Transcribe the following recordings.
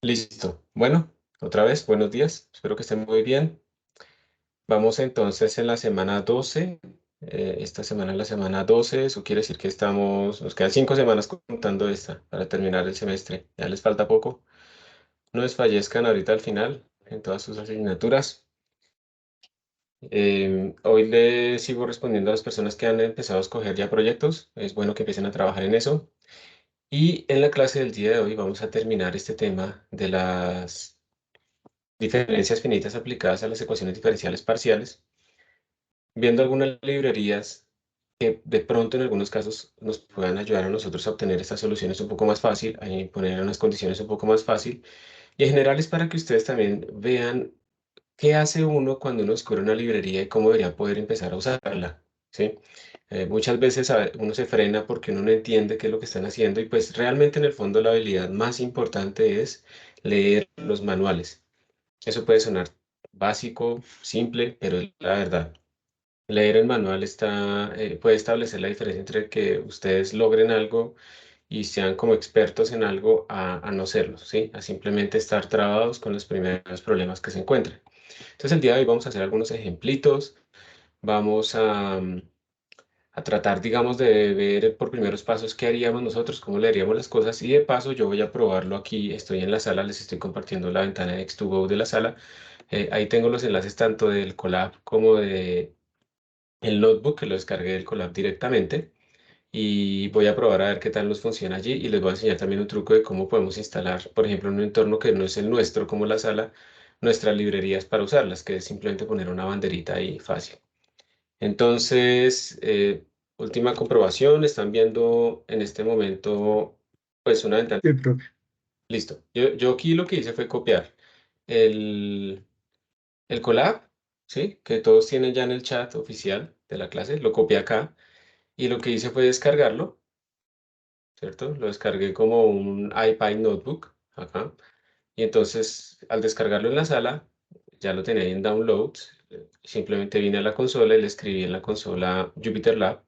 Listo. Bueno, otra vez, buenos días. Espero que estén muy bien. Vamos entonces en la semana 12. Esta semana es la semana 12. Eso quiere decir que nos quedan 5 semanas contando esta para terminar el semestre. Ya les falta poco. No desfallezcan ahorita al final en todas sus asignaturas. Hoy le sigo respondiendo a las personas que han empezado a escoger ya proyectos. Es bueno que empiecen a trabajar en eso. Y en la clase del día de hoy vamos a terminar este tema de las diferencias finitas aplicadas a las ecuaciones diferenciales parciales, viendo algunas librerías que de pronto en algunos casos nos puedan ayudar a nosotros a obtener estas soluciones un poco más fácil, a poner unas condiciones un poco más fácil. Y en general es para que ustedes también vean qué hace uno cuando uno descubre una librería y cómo debería poder empezar a usarla, ¿sí? Muchas veces uno se frena porque uno no entiende qué es lo que están haciendo y pues realmente en el fondo la habilidad más importante es leer los manuales. Eso puede sonar básico, simple, pero es la verdad. Leer el manual puede establecer la diferencia entre que ustedes logren algo y sean como expertos en algo a no serlo, ¿sí? A simplemente estar trabados con los primeros problemas que se encuentren. Entonces, el día de hoy vamos a hacer algunos ejemplitos. Vamos a tratar, digamos, de ver por primeros pasos qué haríamos nosotros, cómo le haríamos las cosas y de paso yo voy a probarlo aquí. Estoy en la sala, les estoy compartiendo la ventana de X2Go de la sala. Ahí tengo los enlaces tanto del Colab como de el notebook que lo descargué del Colab directamente y voy a probar a ver qué tal nos funciona allí y les voy a enseñar también un truco de cómo podemos instalar, por ejemplo, en un entorno que no es el nuestro como la sala, nuestras librerías para usarlas, que es simplemente poner una banderita ahí fácil. Entonces, última comprobación, están viendo en este momento pues una ventana. Sí, profe. Listo. Yo aquí lo que hice fue copiar el, el Colab, ¿sí? Que todos tienen ya en el chat oficial de la clase, lo copié acá y lo que hice fue descargarlo, ¿cierto? Lo descargué como un iPad Notebook acá y entonces al descargarlo en la sala, ya lo tenía ahí en Downloads, simplemente vine a la consola y le escribí en la consola Jupyter Lab,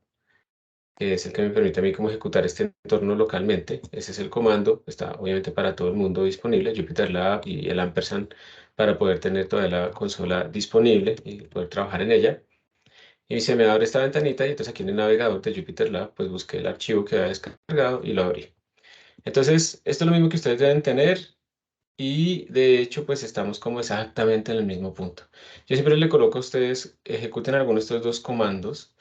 que es el que me permite a mí como ejecutar este entorno localmente. Ese es el comando, está obviamente para todo el mundo disponible, Jupyter Lab y el ampersand para poder tener toda la consola disponible y poder trabajar en ella. Y se me abre esta ventanita y entonces aquí en el navegador de Jupyter Lab pues busqué el archivo que había descargado y lo abrí. Entonces, esto es lo mismo que ustedes deben tener y de hecho pues estamos como exactamente en el mismo punto. Yo siempre le coloco a ustedes, ejecuten alguno de estos dos comandos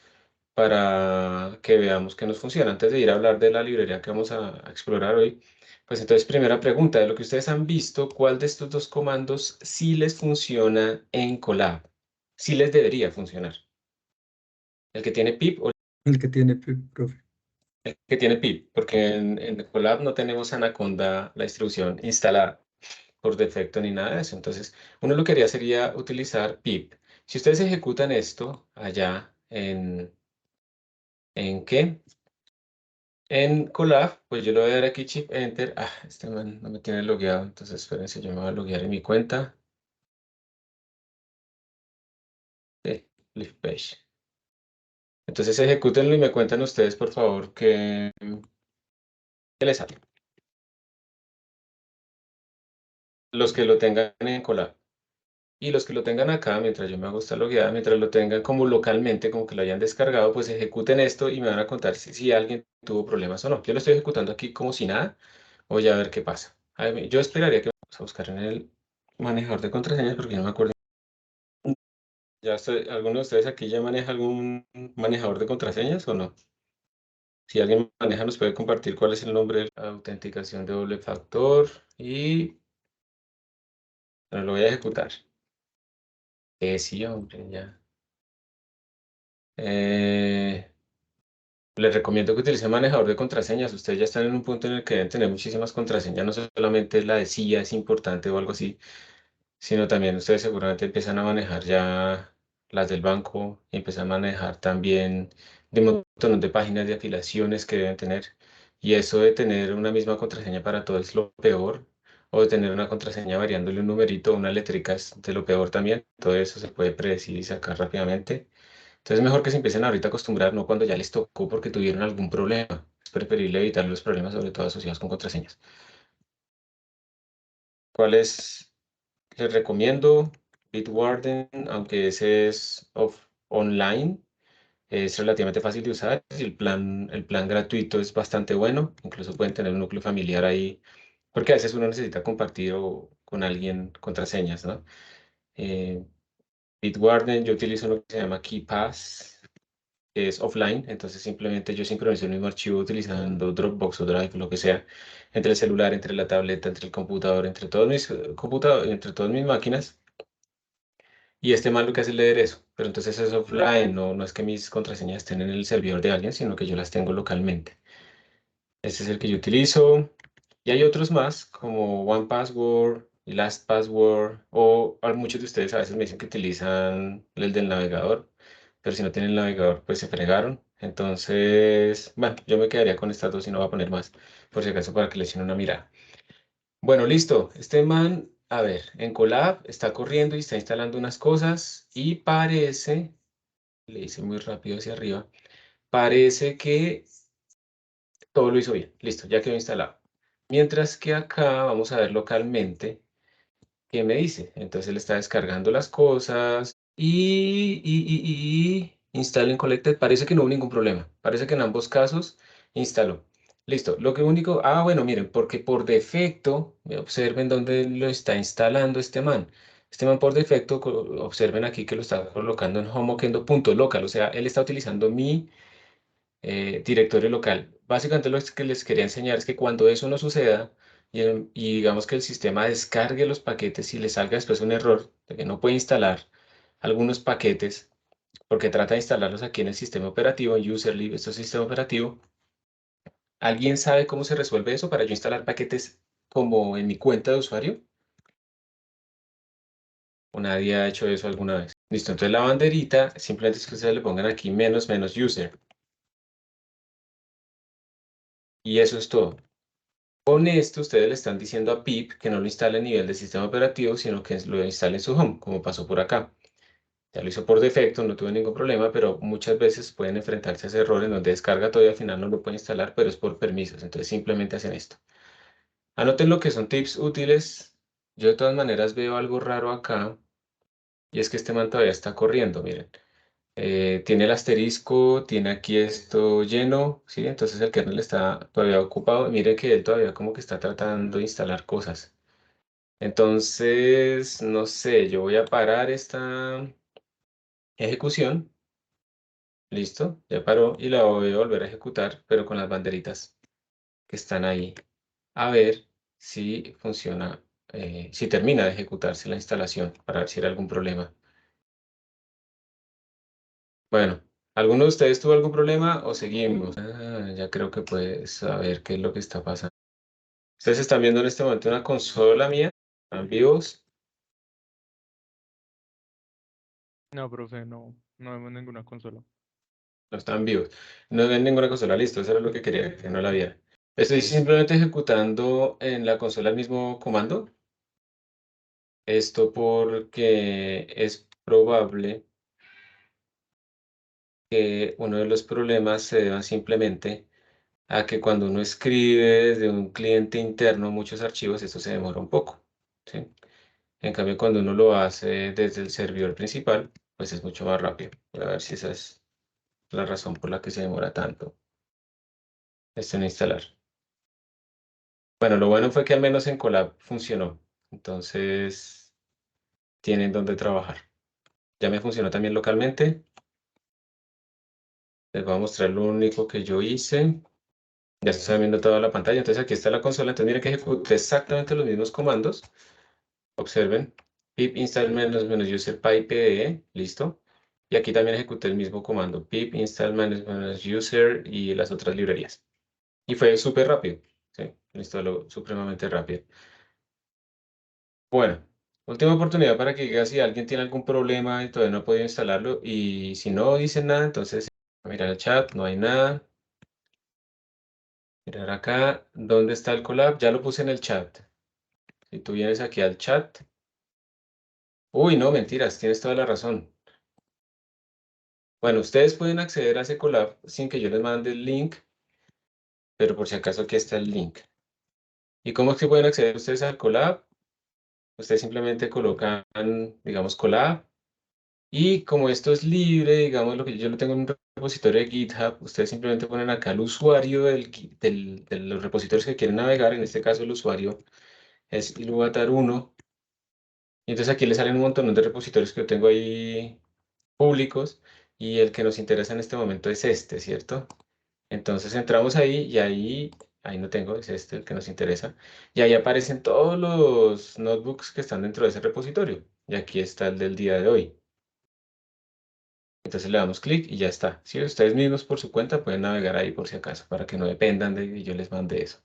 para que veamos que nos funciona. Antes de ir a hablar de la librería que vamos a explorar hoy, pues entonces primera pregunta, de lo que ustedes han visto, ¿cuál de estos dos comandos sí les funciona en Colab? Sí les debería funcionar. ¿El que tiene pip o El que tiene, profe. el que tiene pip? Porque en Colab no tenemos Anaconda, la distribución instalada por defecto ni nada de eso. Entonces, uno lo que haría sería utilizar pip. Si ustedes ejecutan esto allá ¿en qué? En Colab, pues yo le voy a dar aquí Shift Enter. Ah, este man no me tiene logueado, entonces espérense, yo me voy a loguear en mi cuenta. Leaf Page. Entonces ejecútenlo y me cuentan ustedes, por favor, qué les sale. Los que lo tengan en Colab. Y los que lo tengan acá, mientras yo me hago esta logueada, mientras lo tengan como localmente, como que lo hayan descargado, pues ejecuten esto y me van a contar si alguien tuvo problemas o no. Yo lo estoy ejecutando aquí como si nada. Voy a ver qué pasa. A ver, yo esperaría que vamos a buscar en el manejador de contraseñas porque no me acuerdo. ¿Alguno de ustedes aquí ya maneja algún manejador de contraseñas o no? Si alguien maneja, nos puede compartir cuál es el nombre de la autenticación de doble factor y bueno, lo voy a ejecutar. Sí, hombre, ya. Eh, Les recomiendo que utilicen manejador de contraseñas. Ustedes ya están en un punto en el que deben tener muchísimas contraseñas, no solamente la de CIA es importante o algo así, sino también ustedes seguramente empiezan a manejar ya las del banco y empiezan a manejar también de un montón de páginas de afiliaciones que deben tener. Y eso de tener una misma contraseña para todo es lo peor, o de tener una contraseña variándole un numerito o una letrica es de lo peor también. Todo eso se puede predecir y sacar rápidamente. Entonces es mejor que se empiecen ahorita a acostumbrar, no cuando ya les tocó porque tuvieron algún problema. Es preferible evitar los problemas, sobre todo asociados con contraseñas. ¿Cuáles les recomiendo? Bitwarden, aunque ese es online, es relativamente fácil de usar y el plan gratuito es bastante bueno. Incluso pueden tener un núcleo familiar ahí, porque a veces uno necesita compartir con alguien contraseñas, ¿no? Eh, Bitwarden, yo utilizo uno que se llama KeePass, que es offline, entonces simplemente yo sincronizo el mismo archivo utilizando Dropbox o Drive, lo que sea, entre el celular, entre la tableta, entre el computador, entre todos mis computadores, entre todas mis máquinas. Y este man lo que hace es leer eso, pero entonces es offline, no es que mis contraseñas estén en el servidor de alguien, sino que yo las tengo localmente. Este es el que yo utilizo. Y hay otros más, como OnePassword y LastPassword, o muchos de ustedes a veces me dicen que utilizan el del navegador, pero si no tienen el navegador, pues se fregaron. Entonces, bueno, yo me quedaría con estas dos y no voy a poner más, por si acaso para que le echen una mirada. Bueno, listo. Este man, a ver, en Colab está corriendo y está instalando unas cosas y parece, le hice muy rápido hacia arriba, parece que todo lo hizo bien. Listo, ya quedó instalado. Mientras que acá vamos a ver localmente qué me dice. Entonces él está descargando las cosas y install en Collected. Parece que no hubo ningún problema. Parece que en ambos casos instaló. Listo. Lo que único, bueno, miren, porque por defecto, observen dónde lo está instalando este man. Este man por defecto, observen aquí que lo está colocando en homokendo.local. O sea, él está utilizando mi directorio local. Básicamente lo que les quería enseñar es que cuando eso no suceda y digamos que el sistema descargue los paquetes y le salga después un error de que no puede instalar algunos paquetes porque trata de instalarlos aquí en el sistema operativo, en userlib, esto es sistema operativo. ¿Alguien sabe cómo se resuelve eso para yo instalar paquetes como en mi cuenta de usuario? ¿O nadie ha hecho eso alguna vez? Listo, entonces la banderita simplemente es que ustedes le pongan aquí menos menos user y eso es todo. Con esto, ustedes le están diciendo a Pip que no lo instale a nivel de sistema operativo, sino que lo instale en su home, como pasó por acá. Ya lo hizo por defecto, no tuve ningún problema, pero muchas veces pueden enfrentarse a ese error en donde descarga todo y al final no lo puede instalar, pero es por permisos. Entonces simplemente hacen esto. Anoten lo que son tips útiles. Yo de todas maneras veo algo raro acá y es que este man todavía está corriendo, miren. Tiene el asterisco, tiene aquí esto lleno, ¿sí? Entonces el kernel está todavía ocupado. Mire que él todavía como que está tratando de instalar cosas. Entonces, no sé, yo voy a parar esta ejecución. Listo, ya paró y la voy a volver a ejecutar, pero con las banderitas que están ahí. A ver si funciona, si termina de ejecutarse la instalación, para ver si era algún problema. Bueno, ¿alguno de ustedes tuvo algún problema o seguimos? Ya creo que puedes saber qué es lo que está pasando. Ustedes están viendo en este momento una consola mía, están vivos, No, profe, no vemos ninguna consola. no están vivos. No ven ninguna consola, listo, eso era lo que quería, que no la viera. Estoy simplemente ejecutando en la consola el mismo comando. Esto porque es probable que uno de los problemas se deba simplemente a que cuando uno escribe desde un cliente interno muchos archivos, esto se demora un poco, ¿sí? En cambio, cuando uno lo hace desde el servidor principal, pues es mucho más rápido. Voy a ver si esa es la razón por la que se demora tanto esto en instalar. Bueno, lo bueno fue que al menos en Colab funcionó. Entonces, tienen donde trabajar. Ya me funcionó también localmente. Les voy a mostrar lo único que yo hice. Ya se está viendo toda la pantalla. Entonces aquí está la consola. Entonces mira que ejecuté exactamente los mismos comandos. Observen. Pip install menos menos user PyPE. Listo. Y aquí también ejecuté el mismo comando. Pip install menos menos user y las otras librerías. Y fue súper rápido. Sí, lo instaló supremamente rápido. Bueno, última oportunidad para que diga si alguien tiene algún problema y todavía no ha podido instalarlo. Y si no dicen nada, entonces mirar el chat, no hay nada. Mirar acá, ¿dónde está el collab? Ya lo puse en el chat. Si tú vienes aquí al chat. Uy, no, mentiras, tienes toda la razón. Bueno, ustedes pueden acceder a ese collab sin que yo les mande el link, pero por si acaso aquí está el link. ¿Y cómo es que pueden acceder ustedes al collab? Ustedes simplemente colocan, digamos, Colab. Y como esto es libre, digamos, lo que yo lo tengo en un repositorio de GitHub, ustedes simplemente ponen acá el usuario de los repositorios que quieren navegar. En este caso, el usuario es Iluvatar 1. Y entonces aquí le salen un montón de repositorios que yo tengo ahí públicos. Y el que nos interesa en este momento es este, ¿cierto? Entonces entramos ahí y ahí no tengo, es este el que nos interesa. Y ahí aparecen todos los notebooks que están dentro de ese repositorio. Y aquí está el del día de hoy. Entonces le damos clic y ya está. Si ustedes mismos por su cuenta pueden navegar ahí por si acaso, para que no dependan de que yo les mande eso.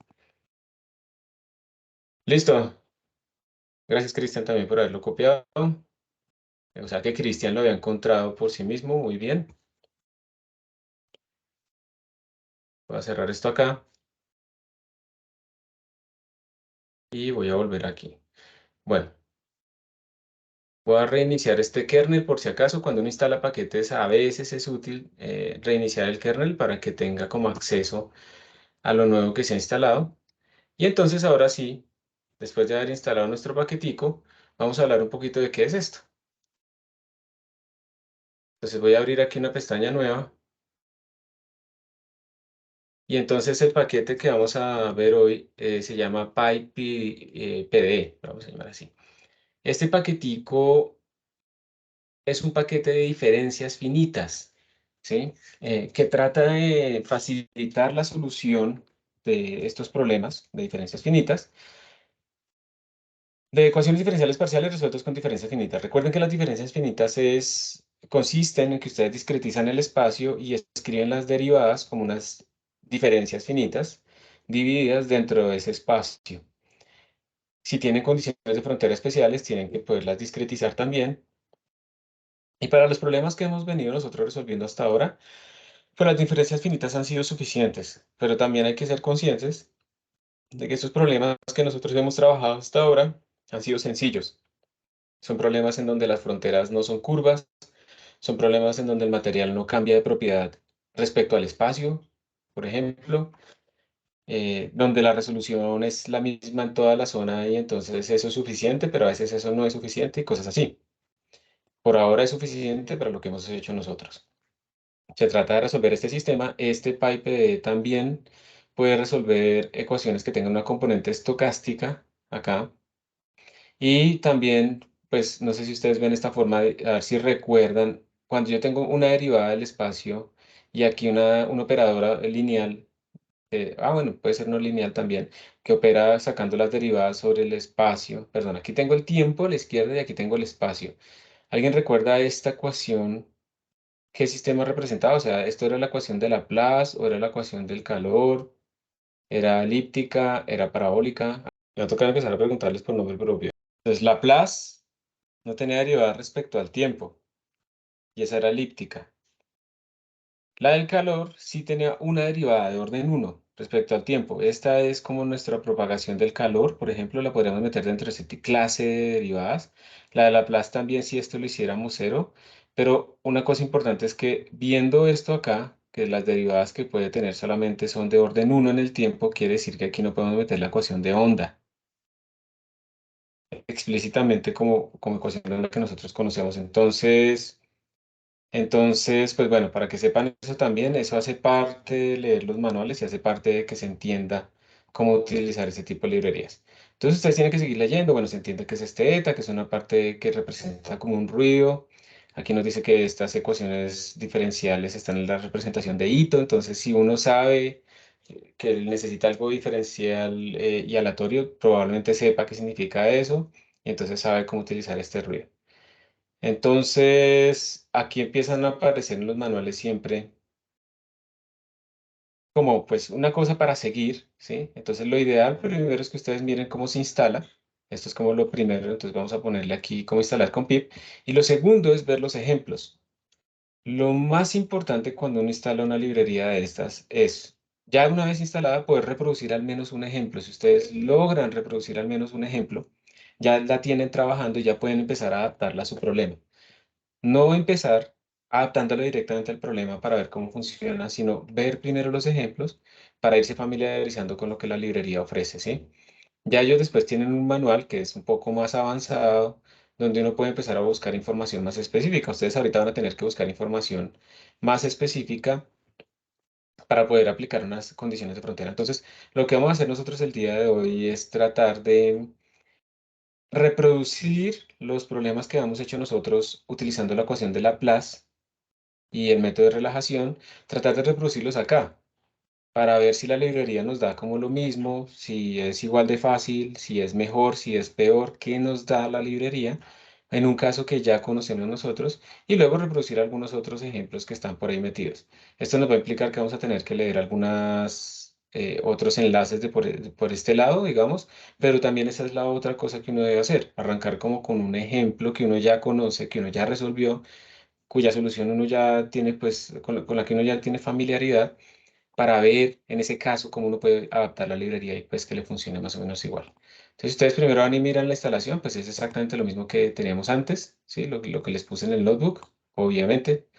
Listo. Gracias, Cristian, también por haberlo copiado. O sea que Cristian lo había encontrado por sí mismo. Muy bien. Voy a cerrar esto acá y voy a volver aquí. Bueno, voy a reiniciar este kernel por si acaso. Cuando uno instala paquetes, a veces es útil reiniciar el kernel para que tenga como acceso a lo nuevo que se ha instalado. Y entonces ahora sí, después de haber instalado nuestro paquetico, vamos a hablar un poquito de qué es esto. Entonces voy a abrir aquí una pestaña nueva y entonces el paquete que vamos a ver hoy se llama PyPD, vamos a llamar así. Este paquetico es un paquete de diferencias finitas, ¿sí? Que trata de facilitar la solución de estos problemas de diferencias finitas, de ecuaciones diferenciales parciales resueltas con diferencias finitas. Recuerden que las diferencias finitas consisten en que ustedes discretizan el espacio y escriben las derivadas como unas diferencias finitas divididas dentro de ese espacio. Si tienen condiciones de frontera especiales, tienen que poderlas discretizar también. Y para los problemas que hemos venido nosotros resolviendo hasta ahora, pues las diferencias finitas han sido suficientes, pero también hay que ser conscientes de que estos problemas que nosotros hemos trabajado hasta ahora han sido sencillos. Son problemas en donde las fronteras no son curvas, son problemas en donde el material no cambia de propiedad respecto al espacio, por ejemplo, donde la resolución es la misma en toda la zona y entonces eso es suficiente, pero a veces eso no es suficiente y cosas así. Por ahora es suficiente para lo que hemos hecho nosotros. Se trata de resolver este sistema. Este PyPD también puede resolver ecuaciones que tengan una componente estocástica acá. Y también, pues, no sé si ustedes ven esta forma de, a ver si recuerdan, cuando yo tengo una derivada del espacio y aquí una operadora lineal, bueno, puede ser no lineal también, que opera sacando las derivadas sobre el espacio. Perdón, aquí tengo el tiempo a la izquierda y aquí tengo el espacio. ¿Alguien recuerda esta ecuación? ¿Qué sistema representaba? O sea, ¿esto era la ecuación de Laplace o era la ecuación del calor? ¿Era elíptica? ¿Era parabólica? Me va a tocar empezar a preguntarles por nombre propio. Entonces, Laplace no tenía derivada respecto al tiempo y esa era elíptica. La del calor sí tenía una derivada de orden 1 respecto al tiempo. Esta es como nuestra propagación del calor, por ejemplo, la podríamos meter dentro de esta clase de derivadas. La de Laplace también si esto lo hiciéramos 0, pero una cosa importante es que viendo esto acá, que las derivadas que puede tener solamente son de orden 1 en el tiempo, quiere decir que aquí no podemos meter la ecuación de onda explícitamente como ecuación de onda que nosotros conocemos. Entonces, pues bueno, para que sepan eso también, eso hace parte de leer los manuales y hace parte de que se entienda cómo utilizar ese tipo de librerías. Entonces, ustedes tienen que seguir leyendo. Bueno, se entiende que es este eta, que es una parte que representa como un ruido. Aquí nos dice que estas ecuaciones diferenciales están en la representación de Ito. Entonces, si uno sabe que necesita algo diferencial y aleatorio, probablemente sepa qué significa eso y entonces sabe cómo utilizar este ruido. Entonces, aquí empiezan a aparecer en los manuales siempre como pues una cosa para seguir, ¿sí? Entonces, lo ideal primero es que ustedes miren cómo se instala. Esto es como lo primero, entonces vamos a ponerle aquí cómo instalar con pip. Y lo segundo es ver los ejemplos. Lo más importante cuando uno instala una librería de estas es, ya una vez instalada, poder reproducir al menos un ejemplo. Si ustedes logran reproducir al menos un ejemplo, ya la tienen trabajando y ya pueden empezar a adaptarla a su problema. No empezar adaptándolo directamente al problema para ver cómo funciona, sino ver primero los ejemplos para irse familiarizando con lo que la librería ofrece, ¿sí? Ya ellos después tienen un manual que es un poco más avanzado, donde uno puede empezar a buscar información más específica. Ustedes ahorita van a tener que buscar información más específica para poder aplicar unas condiciones de frontera. Entonces, lo que vamos a hacer nosotros el día de hoy es tratar de reproducir los problemas que hemos hecho nosotros utilizando la ecuación de Laplace y el método de relajación, tratar de reproducirlos acá para ver si la librería nos da como lo mismo, si es igual de fácil, si es mejor, si es peor, qué nos da la librería en un caso que ya conocemos nosotros y luego reproducir algunos otros ejemplos que están por ahí metidos. Esto nos va a implicar que vamos a tener que leer algunas otros enlaces por este lado, digamos, pero también esa es la otra cosa que uno debe hacer, arrancar como con un ejemplo que uno ya conoce, que uno ya resolvió, cuya solución uno ya tiene, pues, con la que uno ya tiene familiaridad para ver en ese caso cómo uno puede adaptar la librería y pues que le funcione más o menos igual. Entonces, ustedes primero van y miran la instalación, pues es exactamente lo mismo que teníamos antes, ¿sí? Lo que les puse en el notebook, obviamente.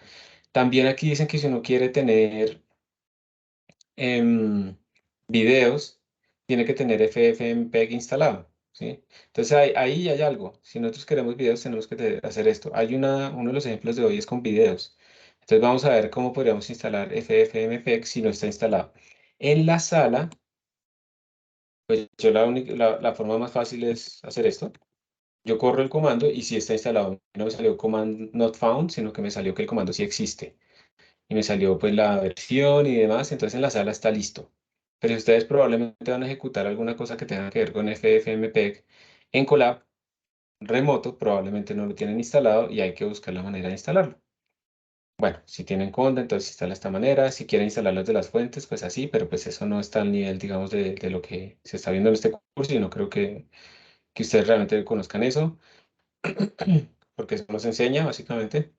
También aquí dicen que si uno quiere tener em, videos, tiene que tener FFmpeg instalado, ¿sí? Entonces ahí hay algo. Si nosotros queremos videos, tenemos que hacer esto. Uno de los ejemplos de hoy es con videos. Entonces vamos a ver cómo podríamos instalar FFmpeg si no está instalado. En la sala, pues yo la forma más fácil es hacer esto. Yo corro el comando y si está instalado, no me salió command not found, sino que me salió que el comando sí existe y me salió pues la versión y demás, entonces en la sala está listo. Pero si ustedes probablemente van a ejecutar alguna cosa que tenga que ver con FFmpeg en Colab remoto, probablemente no lo tienen instalado y hay que buscar la manera de instalarlo. Bueno, si tienen Conda, entonces se instala de esta manera. Si quieren instalarlo de las fuentes, pues así, pero pues eso no está al nivel, digamos, de lo que se está viendo en este curso y no creo que ustedes realmente conozcan eso, porque eso nos enseña básicamente.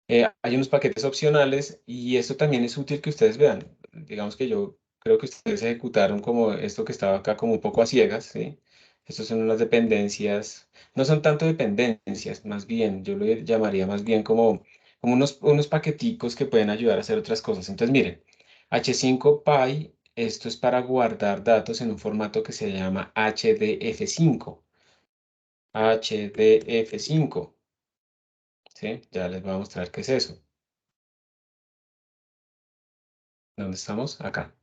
Hay unos paquetes opcionales y esto también es útil que ustedes vean. Digamos que yo creo que ustedes ejecutaron como esto que estaba acá como un poco a ciegas, ¿sí? Estas son unas dependencias, no son tanto dependencias, más bien, yo lo llamaría más bien como unos paqueticos que pueden ayudar a hacer otras cosas. Entonces, miren, H5Py, esto es para guardar datos en un formato que se llama HDF5. HDF5, ¿sí? Ya les voy a mostrar qué es eso. ¿Dónde estamos? Acá.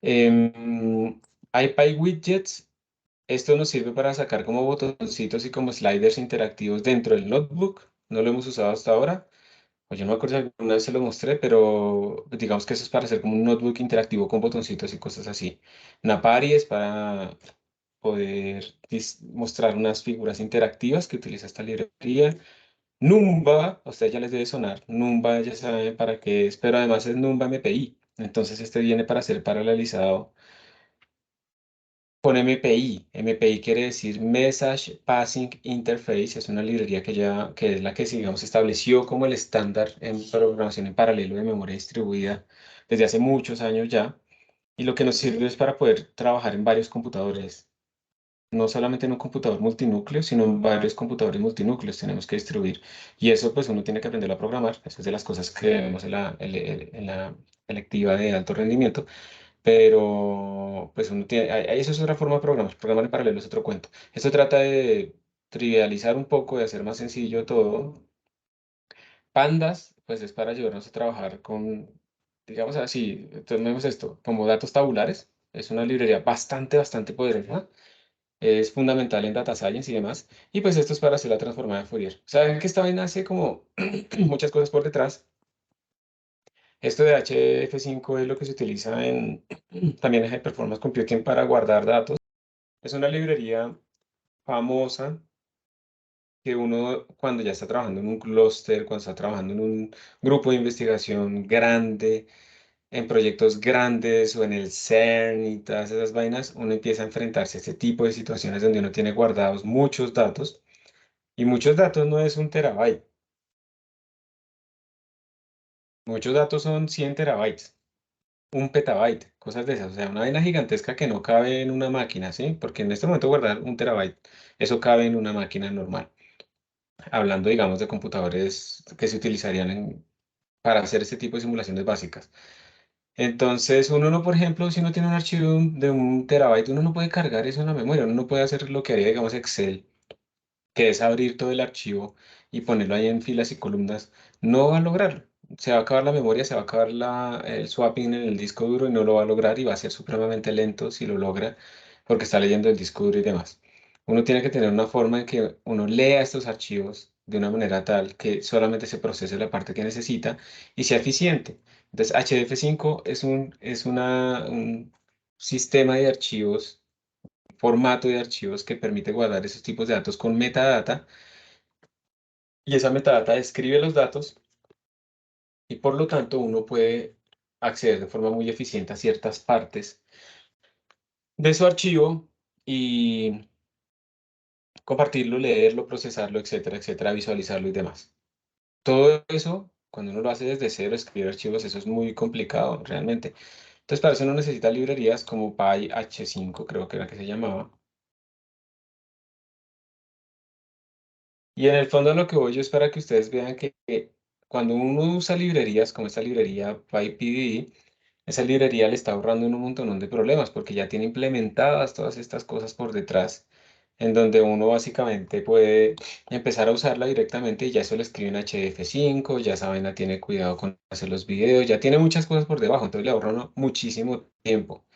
IPy Widgets, esto nos sirve para sacar como botoncitos y como sliders interactivos dentro del notebook. No lo hemos usado hasta ahora. O yo no me acuerdo si alguna vez se lo mostré, pero digamos que eso es para hacer como un notebook interactivo con botoncitos y cosas así. Napari es para poder mostrar unas figuras interactivas que utiliza esta librería. Numba, a ustedes ya les debe sonar. Numba ya saben para qué es, pero además es Numba MPI. Entonces este viene para ser paralelizado con MPI. MPI quiere decir Message Passing Interface. Es una librería que es la que, digamos, estableció como el estándar en programación en paralelo de memoria distribuida desde hace muchos años ya. Y lo que nos sirve es para poder trabajar en varios computadores. No solamente en un computador multinúcleo, sino en varios computadores multinúcleos tenemos que distribuir. Y eso pues uno tiene que aprender a programar. Esa es de las cosas que vemos en la electiva de alto rendimiento. Pero pues uno tiene, eso es otra forma de programar. Programar en paralelo es otro cuento. Esto trata de trivializar un poco, de hacer más sencillo todo. Pandas, pues es para ayudarnos a trabajar con, digamos así, tenemos esto, como datos tabulares. Es una librería bastante poderosa, es fundamental en data science y demás. Y pues esto es para hacer la transformada de Fourier. Saben que esta vaina hace como muchas cosas por detrás. Esto de HF5 es lo que se utiliza también en High Performance Computing para guardar datos. Es una librería famosa que uno cuando ya está trabajando en un clúster, cuando está trabajando en un grupo de investigación grande, en proyectos grandes o en el CERN y todas esas vainas, uno empieza a enfrentarse a este tipo de situaciones donde uno tiene guardados muchos datos. Y muchos datos no es un terabyte. Muchos datos son 100 terabytes, un petabyte, cosas de esas. O sea, una vaina gigantesca que no cabe en una máquina, ¿sí? Porque en este momento guardar un terabyte, eso cabe en una máquina normal. Hablando, digamos, de computadores que se utilizarían para hacer este tipo de simulaciones básicas. Entonces, uno no, por ejemplo, si uno tiene un archivo de un terabyte, uno no puede cargar eso en la memoria, uno no puede hacer lo que haría, digamos, Excel, que es abrir todo el archivo y ponerlo ahí en filas y columnas. No va a lograrlo. Se va a acabar la memoria, se va a acabar el swapping en el disco duro y no lo va a lograr y va a ser supremamente lento si lo logra porque está leyendo el disco duro y demás. Uno tiene que tener una forma en que uno lea estos archivos de una manera tal que solamente se procese la parte que necesita y sea eficiente. Entonces, HDF5 es un sistema de archivos, formato de archivos que permite guardar esos tipos de datos con metadata y esa metadata describe los datos y por lo tanto uno puede acceder de forma muy eficiente a ciertas partes de su archivo y compartirlo, leerlo, procesarlo, etcétera, etcétera, visualizarlo y demás. Todo eso, cuando uno lo hace desde cero, escribir archivos, eso es muy complicado realmente. Entonces, para eso uno necesita librerías como PyH5, creo que era que se llamaba. Y en el fondo lo que voy yo es para que ustedes vean que cuando uno usa librerías como esta librería PyPDE, esa librería le está ahorrando un montón de problemas porque ya tiene implementadas todas estas cosas por detrás, en donde uno básicamente puede empezar a usarla directamente y ya eso lo escribe en HDF5, ya esa vaina tiene cuidado con hacer los videos, ya tiene muchas cosas por debajo, entonces le ahorra uno muchísimo tiempo.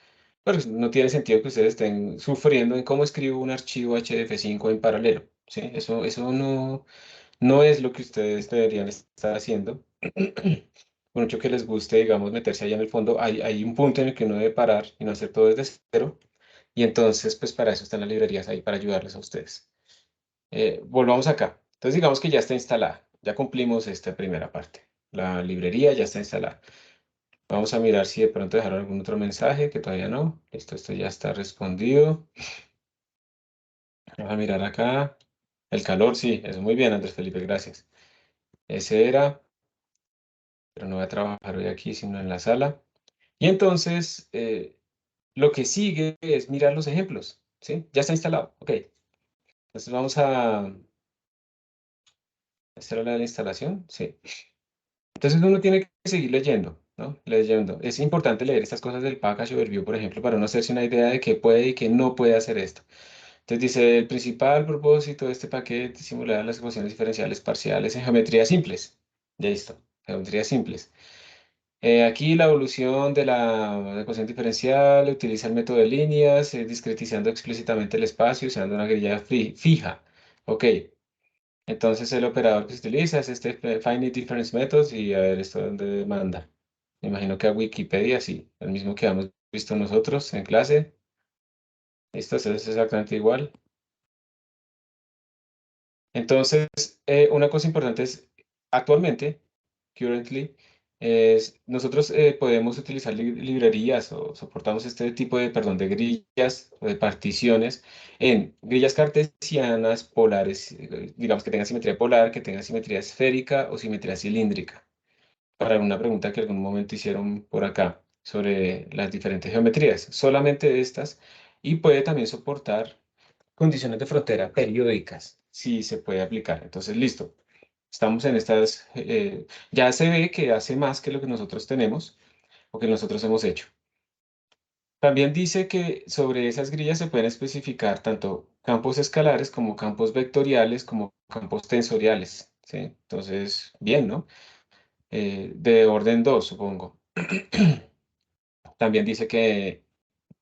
Pero no tiene sentido que ustedes estén sufriendo en cómo escribo un archivo HDF5 en paralelo, ¿sí? Eso no es lo que ustedes deberían estar haciendo. Por mucho que les guste, digamos, meterse allá en el fondo, hay un punto en el que uno debe parar y no hacer todo desde cero. Y entonces, pues para eso están las librerías ahí, para ayudarles a ustedes. Volvamos acá. Entonces, digamos que ya está instalada. Ya cumplimos esta primera parte. La librería ya está instalada. Vamos a mirar si de pronto dejaron algún otro mensaje, que todavía no. Listo, esto ya está respondido. Vamos a mirar acá. El calor, sí, eso muy bien, Andrés Felipe, gracias. Ese era, pero no voy a trabajar hoy aquí, sino en la sala. Y entonces, lo que sigue es mirar los ejemplos, ¿sí? Ya está instalado, ok. Entonces vamos a hacer la instalación, sí. Entonces uno tiene que seguir leyendo, ¿no? Leyendo. Es importante leer estas cosas del package overview, por ejemplo, para uno hacerse una idea de qué puede y qué no puede hacer esto. Entonces dice, el principal propósito de este paquete es simular las ecuaciones diferenciales parciales en geometrías simples. Ya listo, geometrías simples. Aquí la evolución de la ecuación diferencial utiliza el método de líneas, discretizando explícitamente el espacio usando una grilla fija. Ok, entonces el operador que se utiliza es este Finite Difference Methods y a ver esto dónde manda. Me imagino que a Wikipedia, sí, el mismo que hemos visto nosotros en clase. Esto es exactamente igual. Entonces, una cosa importante es, actualmente, currently, nosotros podemos utilizar librerías o soportamos este tipo de, perdón, de grillas o de particiones en grillas cartesianas, polares, digamos que tengan simetría polar, que tengan simetría esférica o simetría cilíndrica. Para una pregunta que algún momento hicieron por acá sobre las diferentes geometrías, solamente estas, y puede también soportar condiciones de frontera periódicas, si se puede aplicar. Entonces, listo. Estamos en estas, ya se ve que hace más que lo que nosotros tenemos o que nosotros hemos hecho. También dice que sobre esas grillas se pueden especificar tanto campos escalares como campos vectoriales como campos tensoriales, ¿sí? Entonces, bien, ¿no? De orden 2 supongo. También dice que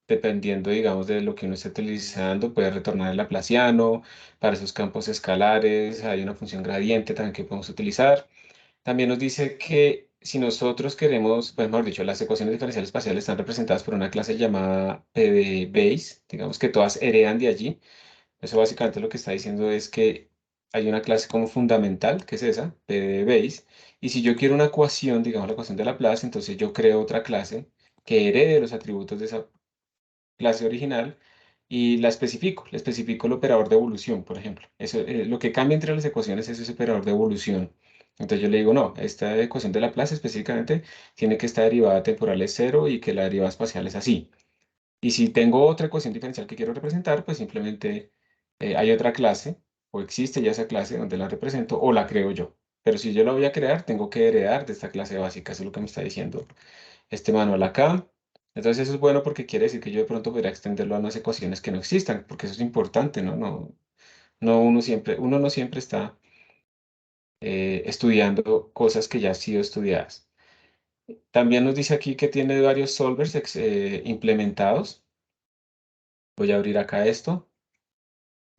dependiendo, digamos, de lo que uno esté utilizando, puede retornar el laplaciano. Para esos campos escalares hay una función gradiente también que podemos utilizar. También nos dice que si nosotros queremos, pues mejor dicho, las ecuaciones diferenciales parciales están representadas por una clase llamada PDBase, digamos que todas heredan de allí. Eso básicamente lo que está diciendo es que hay una clase como fundamental, que es esa, PDBase, y si yo quiero una ecuación, digamos la ecuación de Laplace, entonces yo creo otra clase que herede los atributos de esa clase original y la especifico. Le especifico el operador de evolución, por ejemplo. Eso, lo que cambia entre las ecuaciones es ese operador de evolución. Entonces yo le digo, no, esta ecuación de Laplace específicamente tiene que esta derivada temporal es cero y que la derivada espacial es así. Y si tengo otra ecuación diferencial que quiero representar, pues simplemente hay otra clase o existe ya esa clase donde la represento o la creo yo. Pero si yo la voy a crear, tengo que heredar de esta clase básica. Eso es lo que me está diciendo este manual acá. Entonces eso es bueno porque quiere decir que yo de pronto podría extenderlo a unas ecuaciones que no existan, porque eso es importante, ¿no? Uno no siempre está estudiando cosas que ya han sido estudiadas. También nos dice aquí que tiene varios solvers implementados. Voy a abrir acá esto.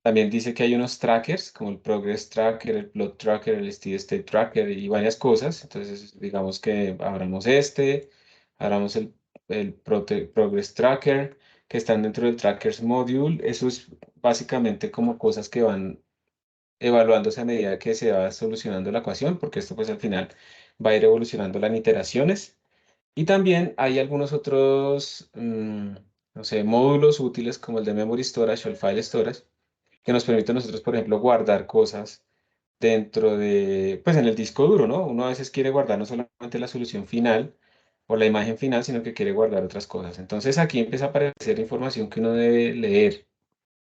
También dice que hay unos trackers, como el Progress Tracker, el Plot Tracker, el Steady State Tracker y varias cosas. Entonces, digamos que abramos abramos el Progress Tracker, que están dentro del Trackers Module. Eso es básicamente como cosas que van evaluándose a medida que se va solucionando la ecuación, porque esto pues al final va a ir evolucionando en iteraciones. Y también hay algunos otros, no sé, módulos útiles como el de Memory Storage o el File Storage, que nos permite a nosotros, por ejemplo, guardar cosas dentro de, pues en el disco duro, ¿no? Uno a veces quiere guardar no solamente la solución final o la imagen final, sino que quiere guardar otras cosas. Entonces aquí empieza a aparecer información que uno debe leer.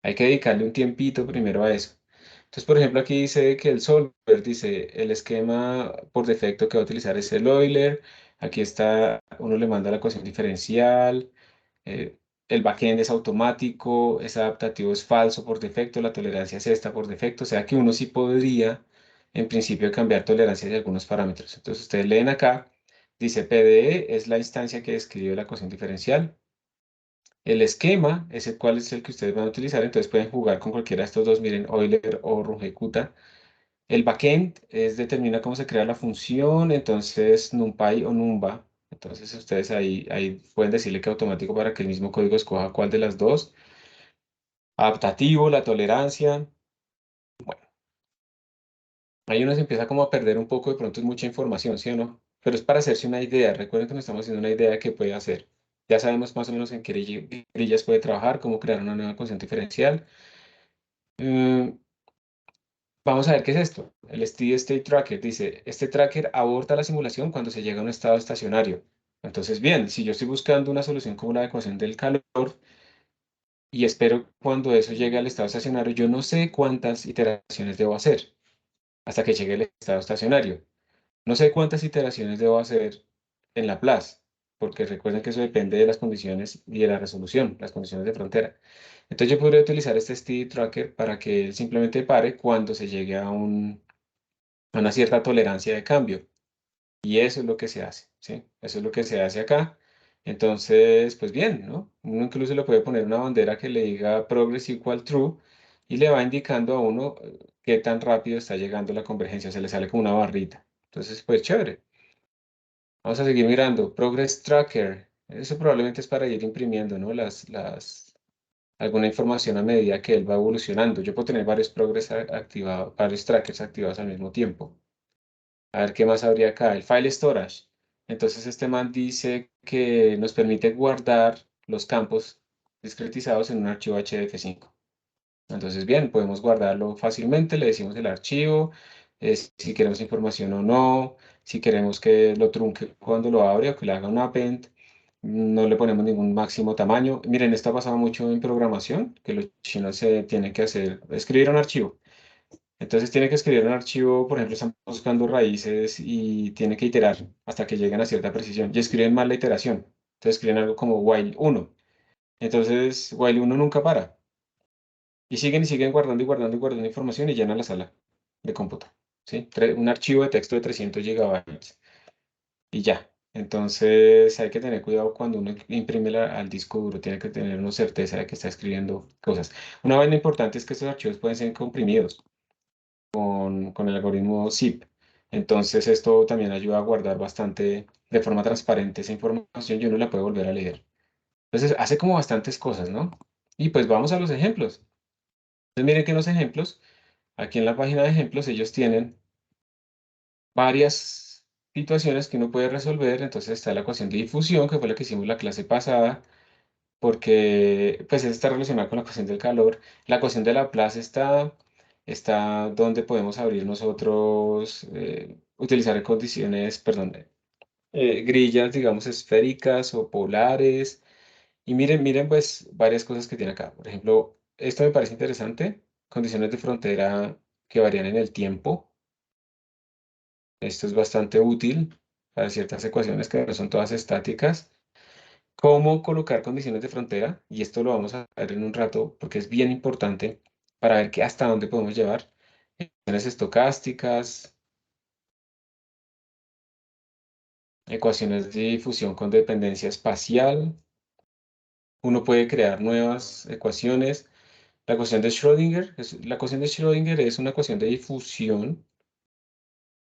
Hay que dedicarle un tiempito primero a eso. Entonces, por ejemplo, aquí dice que el solver dice el esquema por defecto que va a utilizar es el Euler. Aquí está, uno le manda la ecuación diferencial. eh, el backend es automático, es adaptativo, es falso por defecto, la tolerancia es esta por defecto. O sea que uno sí podría, en principio, cambiar tolerancias de algunos parámetros. Entonces, ustedes leen acá, dice PDE es la instancia que describe la ecuación diferencial. El esquema es el cual es el que ustedes van a utilizar, entonces pueden jugar con cualquiera de estos dos, miren, Euler o Runge-Kutta. El backend determina cómo se crea la función, entonces NumPy o Numba. Entonces ustedes ahí pueden decirle que automático para que el mismo código escoja cuál de las dos. Adaptativo, la tolerancia. Ahí uno se empieza como a perder un poco, de pronto es mucha información, ¿sí o no? Pero es para hacerse una idea. Recuerden que nos estamos haciendo una idea de qué puede hacer. Ya sabemos más o menos en qué grillas puede trabajar, cómo crear una nueva ecuación diferencial. Mm, Vamos a ver qué es esto. El Steady State Tracker dice, este tracker aborta la simulación cuando se llega a un estado estacionario. Entonces, bien, si yo estoy buscando una solución como la ecuación del calor y espero cuando eso llegue al estado estacionario, yo no sé cuántas iteraciones debo hacer hasta que llegue el estado estacionario. No sé cuántas iteraciones debo hacer en Laplace, porque recuerden que eso depende de las condiciones y de la resolución, las condiciones de frontera. Entonces yo podría utilizar este Steady Tracker para que él simplemente pare cuando se llegue a una cierta tolerancia de cambio. Y eso es lo que se hace, ¿sí? Eso es lo que se hace acá. Entonces, pues bien, ¿no? Uno incluso le puede poner una bandera que le diga progress equal true y le va indicando a uno qué tan rápido está llegando la convergencia. Se le sale como una barrita. Entonces, pues chévere. Vamos a seguir mirando. Progress Tracker. Eso probablemente es para ir imprimiendo, ¿no? Alguna información a medida que él va evolucionando. Yo puedo tener varios activados, varios trackers activados al mismo tiempo. A ver qué más habría acá. El File Storage. Entonces este man dice que nos permite guardar los campos discretizados en un archivo HDF5. Entonces, bien, podemos guardarlo fácilmente, le decimos el archivo, si queremos información o no, si queremos que lo trunque cuando lo abre o que le haga un append, no le ponemos ningún máximo tamaño. Miren, esto ha pasado mucho en programación, que los chinos se tienen que escribir un archivo. Entonces tiene que escribir un archivo, por ejemplo, están buscando raíces y tiene que iterar hasta que lleguen a cierta precisión. Y escriben mal la iteración. Entonces escriben algo como while 1. Entonces, while 1 nunca para. Y siguen guardando y guardando y guardando información y llenan la sala de cómputo. ¿Sí? Un archivo de texto de 300 gigabytes y ya. Entonces hay que tener cuidado cuando uno imprime al disco duro, tiene que tener una certeza de que está escribiendo cosas. Una vaina importante es que estos archivos pueden ser comprimidos con el algoritmo zip. Entonces esto también ayuda a guardar bastante de forma transparente esa información y uno la puede volver a leer. Entonces hace como bastantes cosas, ¿no? Y pues vamos a los ejemplos. Entonces miren que en los ejemplos, aquí en la página de ejemplos, ellos tienen varias situaciones que uno puede resolver. Entonces está la ecuación de difusión, que fue la que hicimos la clase pasada, porque pues está relacionada con la ecuación del calor. La ecuación de Laplace está donde podemos abrir nosotros, utilizar condiciones, perdón, grillas, digamos, esféricas o polares. Y miren, pues varias cosas que tiene acá. Por ejemplo, esto me parece interesante, condiciones de frontera que varían en el tiempo. Esto es bastante útil. para ciertas ecuaciones que no son todas estáticas, cómo colocar condiciones de frontera, y esto lo vamos a ver en un rato porque es bien importante para ver hasta dónde podemos llevar, ecuaciones estocásticas, ecuaciones de difusión con dependencia espacial. Uno puede crear nuevas ecuaciones. La ecuación de Schrödinger, la ecuación de Schrödinger es una ecuación de difusión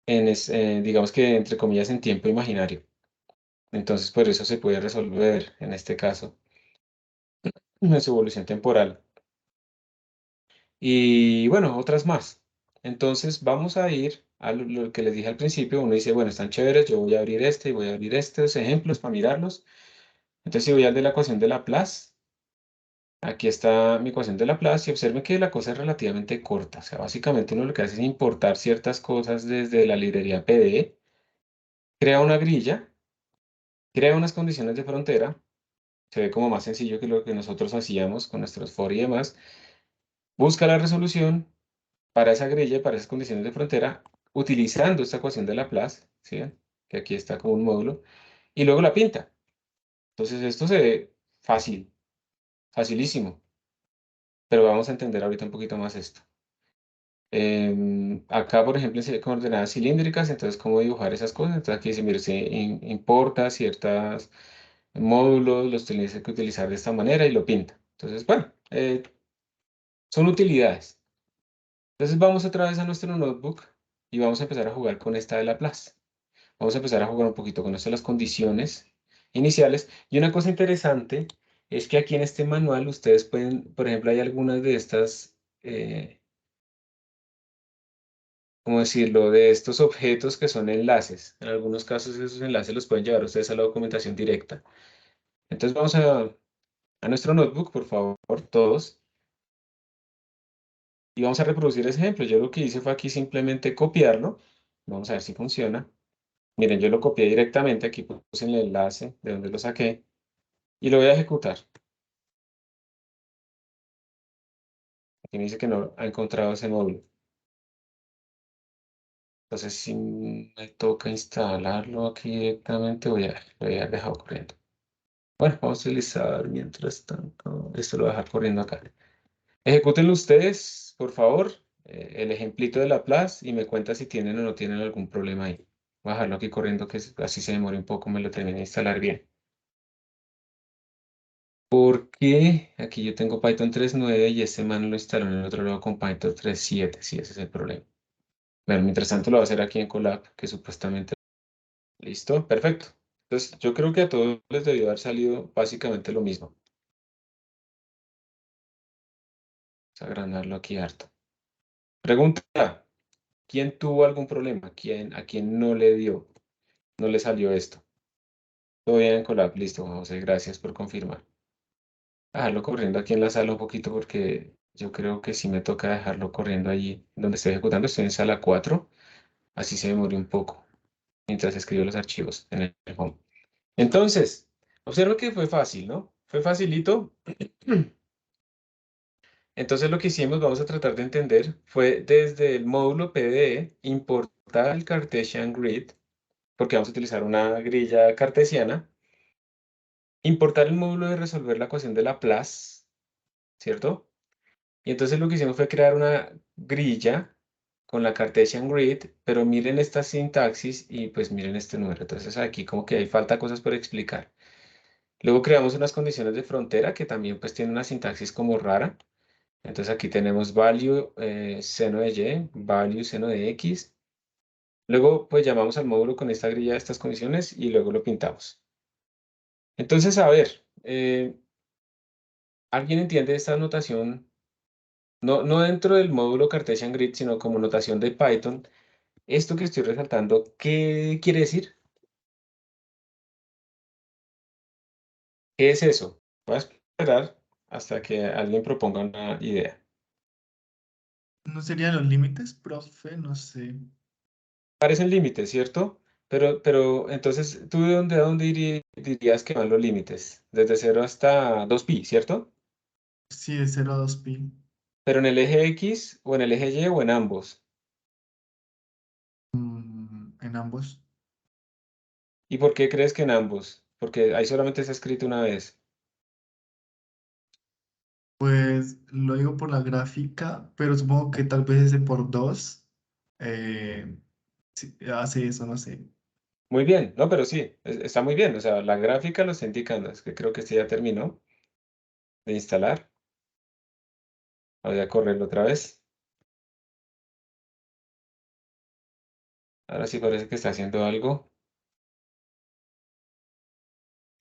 digamos que entre comillas en tiempo imaginario. Entonces, por eso se puede resolver en este caso en su evolución temporal. Y bueno, otras más. Entonces, vamos a ir a lo que les dije al principio. Uno dice, bueno, están chéveres, yo voy a abrir este y voy a abrir estos ejemplos para mirarlos. Entonces, si voy al de la ecuación de Laplace, aquí está mi ecuación de Laplace y observen que la cosa es relativamente corta. O sea, básicamente uno lo que hace es importar ciertas cosas desde la librería PDE, crea una grilla, crea unas condiciones de frontera. Se ve como más sencillo que lo que nosotros hacíamos con nuestros for y demás. Busca la resolución para esa grilla, para esas condiciones de frontera, utilizando esta ecuación de Laplace, ¿sí? Que aquí está como un módulo, y luego la pinta. Entonces esto se ve fácil, facilísimo, pero vamos a entender ahorita un poquito más esto. Acá, por ejemplo, en coordenadas cilíndricas, entonces, ¿cómo dibujar esas cosas? Entonces aquí dice, mire, se importa ciertos módulos, los tiene que utilizar de esta manera y lo pinta. Entonces, bueno, son utilidades. Entonces vamos otra vez a nuestro notebook y vamos a empezar a jugar con esta de Laplace. Vamos a empezar a jugar un poquito con esto de las condiciones iniciales. Y una cosa interesante es que aquí en este manual ustedes pueden, por ejemplo, hay algunas de estas, ¿cómo decirlo?, de estos objetos que son enlaces. En algunos casos esos enlaces los pueden llevar ustedes a la documentación directa. Entonces vamos a nuestro notebook, por favor, todos, y vamos a reproducir ese ejemplo. Yo lo que hice fue aquí simplemente copiarlo. Vamos a ver si funciona. Miren, yo lo copié directamente, aquí puse el enlace de donde lo saqué y lo voy a ejecutar. Aquí me dice que no ha encontrado ese módulo. Entonces, si me toca instalarlo aquí directamente, lo voy a dejar corriendo. Bueno, vamos a utilizar mientras tanto. Esto lo voy a dejar corriendo acá. Ejecútenlo ustedes, por favor, el ejemplito de Laplace y me cuenta si tienen o no tienen algún problema ahí. Voy a dejarlo aquí corriendo, que así se demore un poco, me lo termine de instalar bien. Porque aquí yo tengo Python 3.9 y este man lo instaló en el otro lado con Python 3.7. Sí, ese es el problema. Bueno, mientras tanto lo voy a hacer aquí en Colab, que supuestamente... Listo, perfecto. Entonces, yo creo que a todos les debió haber salido básicamente lo mismo. Vamos a agrandarlo aquí harto. Pregunta, ¿quién tuvo algún problema? ¿A quién no le dio? No le salió esto. Todo bien en Colab, listo, José, gracias por confirmar. Dejarlo corriendo aquí en la sala un poquito porque yo creo que sí me toca dejarlo corriendo allí donde estoy ejecutando. Estoy en sala 4, así se demore un poco mientras escribo los archivos en el home. Entonces, observa que fue fácil, ¿no? Fue facilito. Entonces lo que hicimos, vamos a tratar de entender, fue desde el módulo PDE importar el Cartesian Grid, porque vamos a utilizar una grilla cartesiana, importar el módulo de resolver la ecuación de Laplace, ¿cierto? Y entonces lo que hicimos fue crear una grilla con la Cartesian Grid, pero miren esta sintaxis y pues miren este número. Entonces aquí como que hay falta cosas por explicar. Luego creamos unas condiciones de frontera que también pues tienen una sintaxis como rara. Entonces aquí tenemos value seno de y, value seno de x. Luego pues llamamos al módulo con esta grilla de estas condiciones y luego lo pintamos. Entonces, a ver, ¿alguien entiende esta notación? No dentro del módulo Cartesian Grid, sino como notación de Python. Esto que estoy resaltando, ¿qué quiere decir? ¿Qué es eso? Voy a esperar hasta que alguien proponga una idea. ¿No serían los límites, profe? No sé. Parecen límites, ¿cierto? Pero entonces, ¿tú de dónde a dónde dirías que van los límites? Desde 0 hasta 2pi, ¿cierto? Sí, de 0 a 2pi. Pero en el eje X o en el eje Y o en ambos. En ambos. ¿Y por qué crees que en ambos? Porque ahí solamente está escrito una vez. Pues lo digo por la gráfica, pero supongo que tal vez ese por 2 sí, hace eso, no sé. Muy bien, no, pero sí, está muy bien. O sea, la gráfica lo está indicando. Es que creo que este ya terminó de instalar. Voy a correrlo otra vez. Ahora sí parece que está haciendo algo.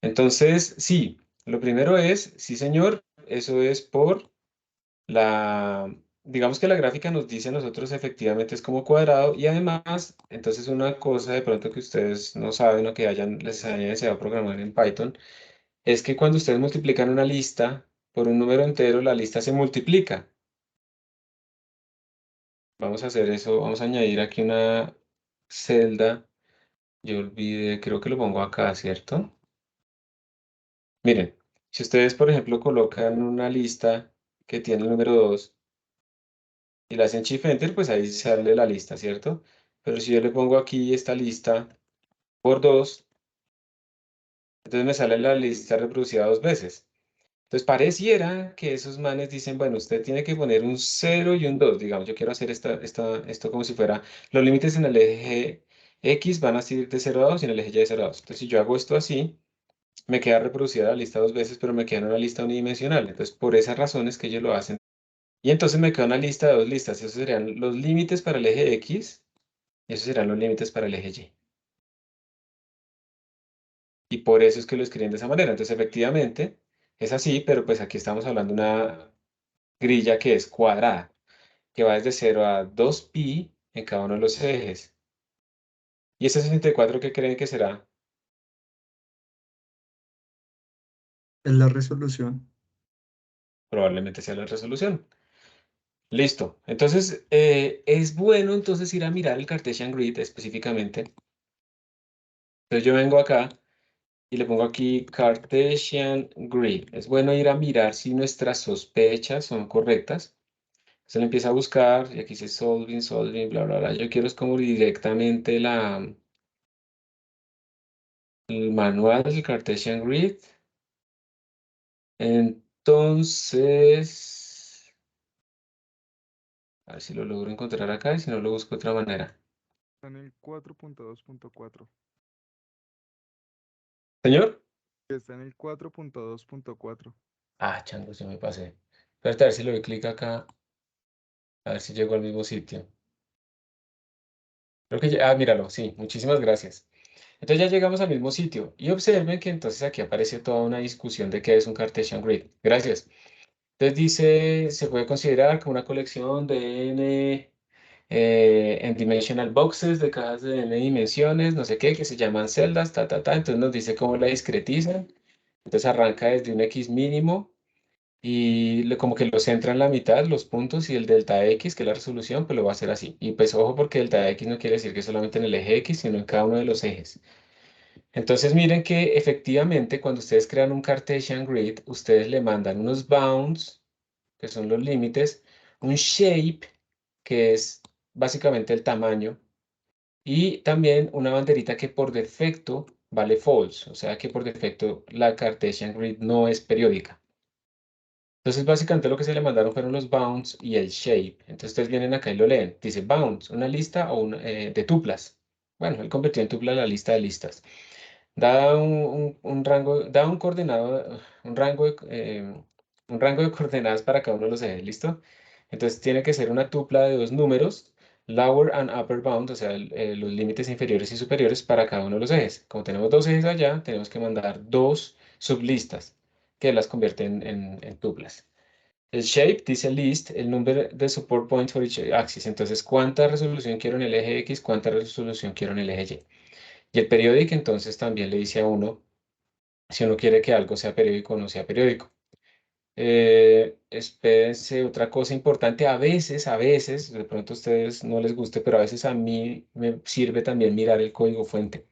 Entonces, sí, lo primero es, sí, señor, eso es por digamos que la gráfica nos dice a nosotros efectivamente es como cuadrado y además, entonces una cosa de pronto que ustedes no saben o que les hayan enseñado a programar en Python, es que cuando ustedes multiplican una lista por un número entero, la lista se multiplica. Vamos a hacer eso, vamos a añadir aquí una celda. Yo olvidé, creo que lo pongo acá, ¿cierto? Miren, si ustedes, por ejemplo, colocan una lista que tiene el número 2 y le hacen Shift Enter, pues ahí sale la lista, ¿cierto? Pero si yo le pongo aquí esta lista por 2, entonces me sale la lista reproducida 2 veces. Entonces pareciera que esos manes dicen, bueno, usted tiene que poner un 0 y un 2. Digamos, yo quiero hacer esto como si fuera, los límites en el eje X van a ir de 0 a 2 y en el eje Y de 0 a 2. Entonces si yo hago esto así, me queda reproducida la lista 2 veces, pero me queda en una lista unidimensional. Entonces por esas razones que ellos lo hacen. Y entonces me queda una lista de 2 listas. Esos serían los límites para el eje X y esos serán los límites para el eje Y. Y por eso es que lo escriben de esa manera. Entonces, efectivamente, es así, pero pues aquí estamos hablando de una grilla que es cuadrada, que va desde 0 a 2pi en cada uno de los ejes. ¿Y ese 64 qué creen que será? Es la resolución. Probablemente sea la resolución. Listo. Entonces, es bueno entonces ir a mirar el Cartesian Grid específicamente. Entonces yo vengo acá y le pongo aquí Cartesian Grid. Es bueno ir a mirar si nuestras sospechas son correctas. Se le empieza a buscar y aquí dice solving, solving, bla, bla, bla. Yo quiero es como directamente el manual del Cartesian Grid. Entonces, a ver si lo logro encontrar acá y si no lo busco de otra manera. Está en el 4.2.4. Señor. Está en el 4.2.4. Ah, chango, ya me pasé. Espérate a ver si le doy clic acá, a ver si llego al mismo sitio. Creo que ya, míralo, sí, muchísimas gracias. Entonces ya llegamos al mismo sitio y observen que entonces aquí aparece toda una discusión de qué es un Cartesian Grid. Gracias. Entonces dice, se puede considerar como una colección de n en dimensional boxes, de cajas de n dimensiones, no sé qué, que se llaman celdas, ta, ta, ta. Entonces nos dice cómo la discretizan. Entonces arranca desde un x mínimo y como que lo centra en la mitad, los puntos, y el delta x, que es la resolución, pues lo va a hacer así. Y pues ojo, porque delta x no quiere decir que solamente en el eje x, sino en cada uno de los ejes. Entonces miren que efectivamente cuando ustedes crean un Cartesian Grid, ustedes le mandan unos bounds, que son los límites, un shape, que es básicamente el tamaño, y también una banderita que por defecto vale false, o sea que por defecto la Cartesian Grid no es periódica. Entonces básicamente lo que se le mandaron fueron los bounds y el shape. Entonces ustedes vienen acá y lo leen. Dice bounds, una lista de tuplas. Bueno, él convirtió en tupla la lista de listas. Da un rango, da un coordenado, un rango de coordenadas para cada uno de los ejes, ¿listo? Entonces tiene que ser una tupla de dos números, lower and upper bound, o sea, los límites inferiores y superiores para cada uno de los ejes. Como tenemos dos ejes allá, tenemos que mandar dos sublistas que las convierten en tuplas. El shape dice list, el número de support points for each axis. Entonces, ¿cuánta resolución quiero en el eje X? ¿Cuánta resolución quiero en el eje Y? Y el periódico entonces también le dice a uno si uno quiere que algo sea periódico o no sea periódico. Espérense, otra cosa importante, a veces, de pronto a ustedes no les guste, pero a veces a mí me sirve también mirar el código fuente.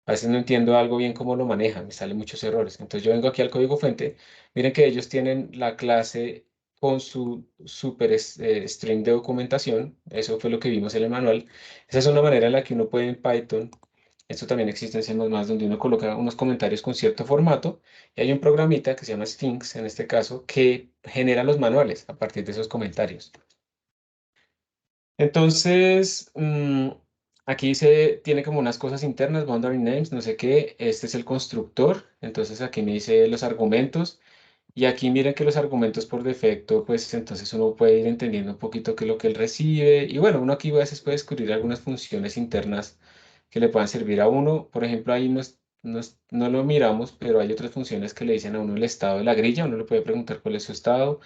A veces no entiendo algo bien cómo lo manejan, me salen muchos errores. Entonces yo vengo aquí al código fuente, miren que ellos tienen la clase con su super string de documentación, eso fue lo que vimos en el manual. Esa es una manera en la que uno puede en Python Esto también existe en C++, donde uno coloca unos comentarios con cierto formato y hay un programita que se llama Sphinx, en este caso, que genera los manuales a partir de esos comentarios. Entonces, aquí se tiene como unas cosas internas, boundary names, no sé qué. Este es el constructor. Entonces aquí me dice los argumentos. Y aquí miren que los argumentos por defecto, pues entonces uno puede ir entendiendo un poquito qué es lo que él recibe. Y bueno, uno aquí a veces puede descubrir algunas funciones internas que le puedan servir a uno. Por ejemplo, ahí no lo miramos, pero hay otras funciones que le dicen a uno el estado de la grilla. Uno le puede preguntar cuál es su estado.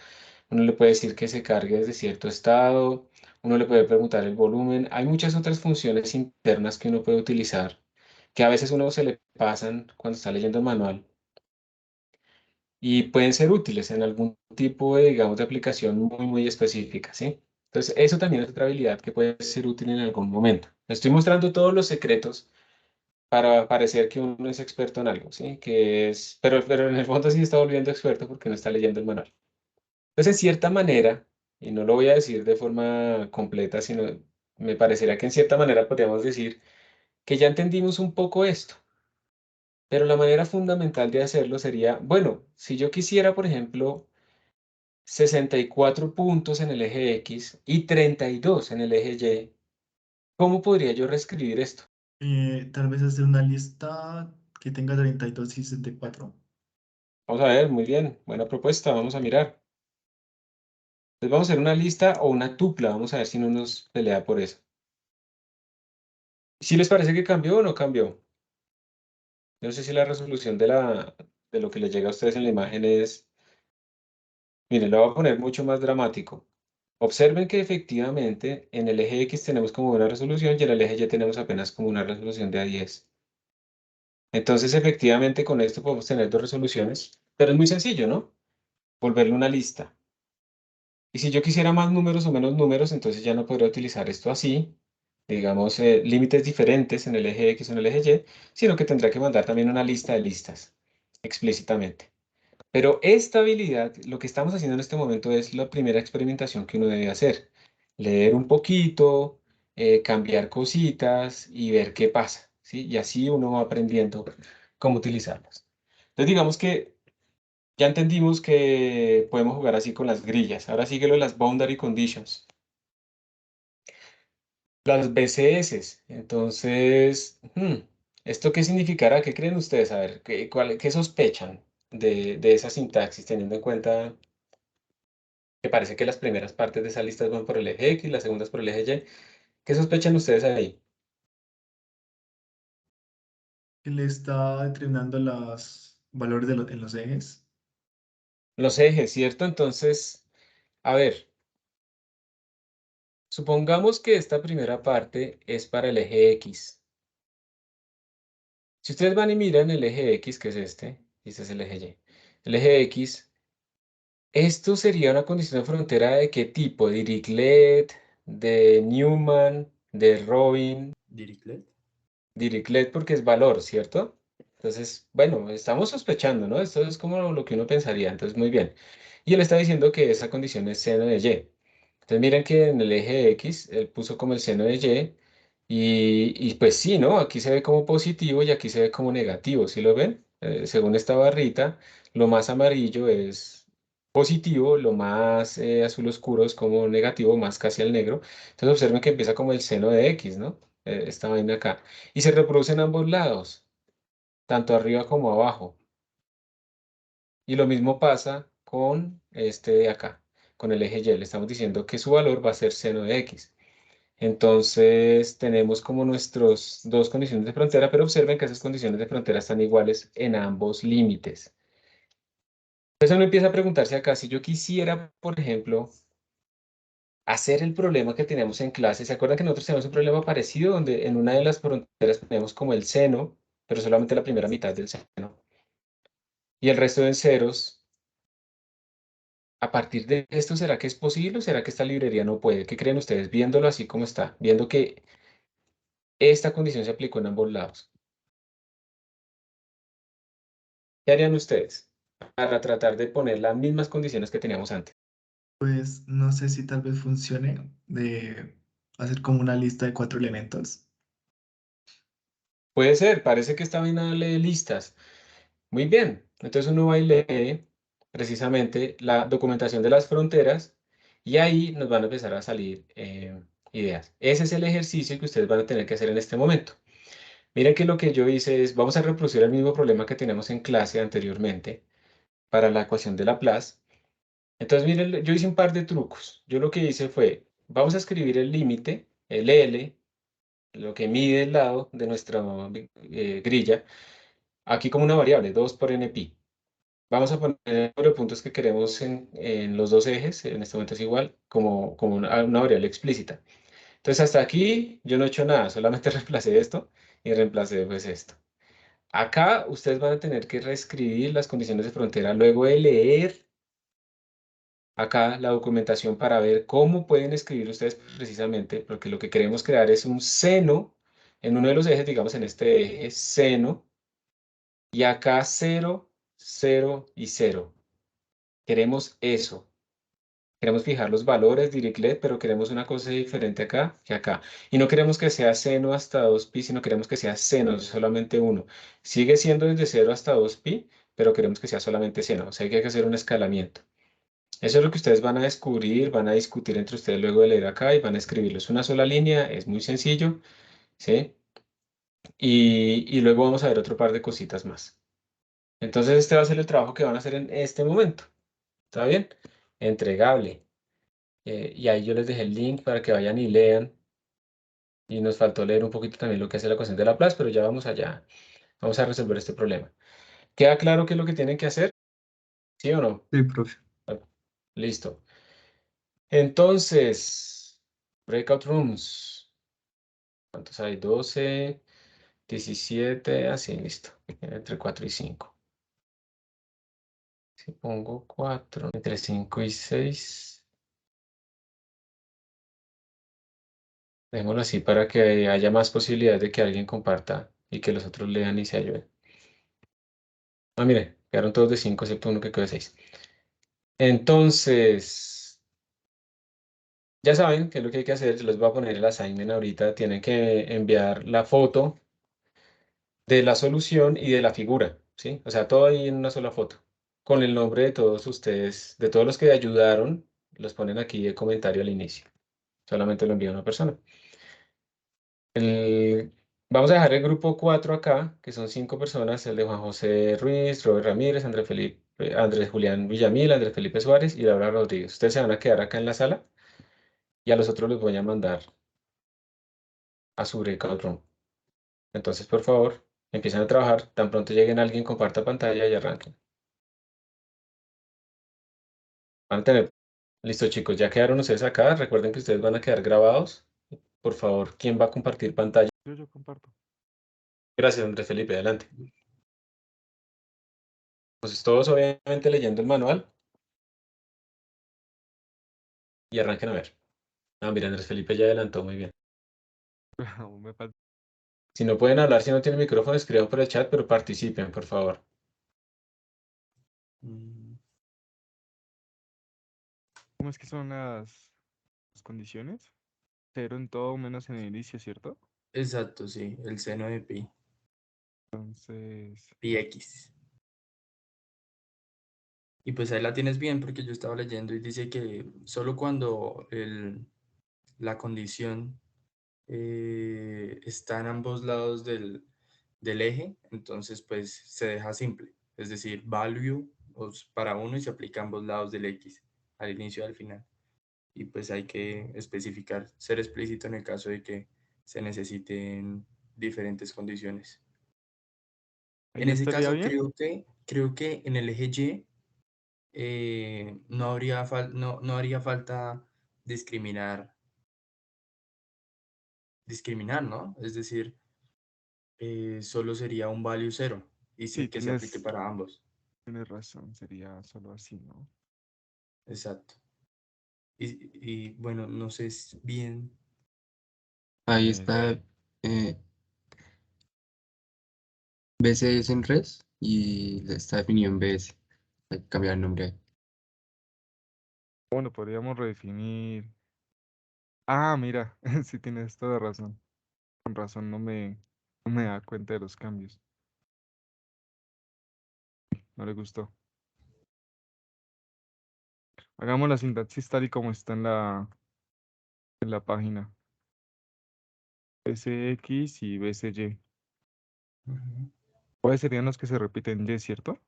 Uno le puede decir que se cargue desde cierto estado. Uno le puede preguntar el volumen. Hay muchas otras funciones internas que uno puede utilizar, que a veces uno se le pasan cuando está leyendo el manual y pueden ser útiles en algún tipo de, digamos, de aplicación muy específica, ¿sí? Entonces, eso también es otra habilidad que puede ser útil en algún momento. Estoy mostrando todos los secretos para parecer que uno es experto en algo, ¿sí? Pero en el fondo sí está volviendo experto porque no está leyendo el manual. Entonces, en cierta manera, y no lo voy a decir de forma completa, sino me parecería que en cierta manera podríamos decir que ya entendimos un poco esto. Pero la manera fundamental de hacerlo sería, bueno, si yo quisiera, por ejemplo, 64 puntos en el eje X y 32 en el eje Y, ¿cómo podría yo reescribir esto? Tal vez hacer una lista que tenga 32 y 64. Vamos a ver, muy bien, buena propuesta, vamos a mirar. Entonces vamos a hacer una lista o una tupla, vamos a ver si no nos pelea por eso. ¿Si les parece que cambió o no cambió? No sé si la resolución de lo que les llega a ustedes en la imagen es, miren, lo voy a poner mucho más dramático. Observen que efectivamente en el eje X tenemos como una resolución y en el eje Y tenemos apenas como una resolución de A10. Entonces, efectivamente, con esto podemos tener dos resoluciones, pero es muy sencillo, ¿no? Volverle una lista. Y si yo quisiera más números o menos números, entonces ya no podría utilizar esto así, digamos, límites diferentes en el eje X o en el eje Y, sino que tendría que mandar también una lista de listas explícitamente. Pero esta habilidad, lo que estamos haciendo en este momento es la primera experimentación que uno debe hacer. Leer un poquito, cambiar cositas y ver qué pasa, ¿sí? Y así uno va aprendiendo cómo utilizarlas. Entonces digamos que ya entendimos que podemos jugar así con las grillas. Ahora sigue lo de las boundary conditions. Las BCS. Entonces, ¿esto qué significará? ¿Qué creen ustedes? A ver, ¿qué sospechan de esa sintaxis, teniendo en cuenta que parece que las primeras partes de esa lista van por el eje X, las segundas por el eje Y? ¿Qué sospechan ustedes ahí? Que le está determinando los valores en los ejes. Los ejes, ¿cierto? Entonces, a ver, supongamos que esta primera parte es para el eje X. Si ustedes van y miran el eje X, que es y este es el eje Y. El eje X, esto sería una condición de frontera ¿de qué tipo? ¿De Dirichlet, de Newman, de Robin? Dirichlet. Dirichlet porque es valor, ¿cierto? Entonces, bueno, estamos sospechando, ¿no? Esto es como lo que uno pensaría, entonces muy bien. Y él está diciendo que esa condición es seno de Y. Entonces miren que en el eje X él puso como el seno de y pues sí, ¿no? Aquí se ve como positivo y aquí se ve como negativo, ¿sí lo ven? Según esta barrita, lo más amarillo es positivo, lo más azul oscuro es como negativo, más casi al negro. Entonces observen que empieza como el seno de X, ¿no? Esta vaina acá. Y se reproduce en ambos lados, tanto arriba como abajo. Y lo mismo pasa con este de acá, con el eje Y. Le estamos diciendo que su valor va a ser seno de X. Entonces tenemos como nuestros dos condiciones de frontera, pero observen que esas condiciones de frontera están iguales en ambos límites. Entonces uno empieza a preguntarse acá, si yo quisiera, por ejemplo, hacer el problema que teníamos en clase, ¿se acuerdan que nosotros tenemos un problema parecido donde en una de las fronteras tenemos como el seno, pero solamente la primera mitad del seno, y el resto en ceros? A partir de esto, ¿será que es posible o será que esta librería no puede? ¿Qué creen ustedes viéndolo así como está? Viendo que esta condición se aplicó en ambos lados. ¿Qué harían ustedes para tratar de poner las mismas condiciones que teníamos antes? Pues no sé si tal vez funcione de hacer como una lista de 4 elementos. Puede ser, parece que esta vaina lee listas. Muy bien. Entonces uno va y lee precisamente la documentación de las fronteras y ahí nos van a empezar a salir ideas. Ese es el ejercicio que ustedes van a tener que hacer en este momento. Miren que lo que yo hice es, vamos a reproducir el mismo problema que tenemos en clase anteriormente para la ecuación de Laplace. Entonces, miren, yo hice un par de trucos. Yo lo que hice fue, vamos a escribir el límite, el L, lo que mide el lado de nuestra grilla, aquí como una variable, 2 por n pi. Vamos a poner el número de puntos que queremos en los dos ejes, en este momento es igual, como una variable explícita. Entonces, hasta aquí yo no he hecho nada, solamente reemplacé esto y reemplacé pues esto. Acá ustedes van a tener que reescribir las condiciones de frontera luego de leer acá la documentación para ver cómo pueden escribir ustedes precisamente, porque lo que queremos crear es un seno en uno de los ejes, digamos en este eje, seno, y acá 0, 0 y 0. Queremos eso. Queremos fijar los valores de Dirichlet, pero queremos una cosa diferente acá que acá. Y no queremos que sea seno hasta 2pi, sino queremos que sea seno, solamente uno. Sigue siendo desde 0 hasta 2pi, pero queremos que sea solamente seno. O sea, hay que hacer un escalamiento. Eso es lo que ustedes van a descubrir, van a discutir entre ustedes luego de leer acá y van a escribirlo. Es una sola línea, es muy sencillo, ¿sí? Y luego vamos a ver otro par de cositas más. Entonces este va a ser el trabajo que van a hacer en este momento. ¿Está bien? Entregable. Y ahí yo les dejé el link para que vayan y lean. Y nos faltó leer un poquito también lo que hace la ecuación de Laplace, pero ya vamos allá. Vamos a resolver este problema. ¿Queda claro qué es lo que tienen que hacer? ¿Sí o no? Sí, profe. Ah, listo. Entonces, breakout rooms. ¿Cuántos hay? 12, 17, así, listo. Entre 4 y 5. Si pongo 4, entre 5 y 6. Dejémoslo así para que haya más posibilidades de que alguien comparta y que los otros lean y se ayuden. Ah, mire, quedaron todos de 5, excepto uno que quedó de 6. Entonces, ya saben qué es lo que hay que hacer. Yo les voy a poner el assignment ahorita. Tienen que enviar la foto de la solución y de la figura, ¿sí? O sea, todo ahí en una sola foto, con el nombre de todos ustedes, de todos los que ayudaron, los ponen aquí de comentario al inicio. Solamente lo envía una persona. Vamos a dejar el grupo 4 acá, que son 5 personas, el de Juan José Ruiz, Robert Ramírez, Andrés Julián Villamil, Andrés Felipe Suárez y Laura Rodríguez. Ustedes se van a quedar acá en la sala y a los otros les voy a mandar a su breakout room. Entonces, por favor, empiecen a trabajar. Tan pronto lleguen alguien, comparta pantalla y arranquen. Van a tener... Listo, chicos, ya quedaron ustedes acá. Recuerden que ustedes van a quedar grabados. Por favor, ¿quién va a compartir pantalla? Yo comparto. Gracias, Andrés Felipe, adelante. Pues todos obviamente leyendo el manual y arranquen a ver. Ah, mira, Andrés Felipe ya adelantó muy bien. Aún me falta. Si no pueden hablar, si no tienen micrófono, escriban por el chat, pero participen, por favor. Mm, ¿Cómo es que son las condiciones? Cero en todo menos en el inicio, ¿cierto? Exacto, sí, el seno de pi, Entonces, pi x. Y pues ahí la tienes bien porque yo estaba leyendo y dice que solo cuando la condición está en ambos lados del eje, entonces pues se deja simple. Es decir, value para uno y se aplica a ambos lados del x, al inicio y al final. Y pues hay que especificar, ser explícito en el caso de que se necesiten diferentes condiciones. En ahí ese estaría caso, bien. creo que en el eje Y no haría falta discriminar, ¿no? Es decir, solo sería un value cero Sí, que se aplique para ambos. tienes razón, sería solo así, ¿no? Exacto. Bueno, no sé bien. A Ahí ver, está BCS en res y está definido en BS. Hay que cambiar el nombre ahí. Bueno, podríamos redefinir. Ah, mira, sí tienes toda razón. Con razón No me da cuenta de los cambios. No le gustó. Hagamos la sintaxis tal y como está en la página. SX y BCY. Ujú. ¿Cuáles serían los que se repiten Y, cierto?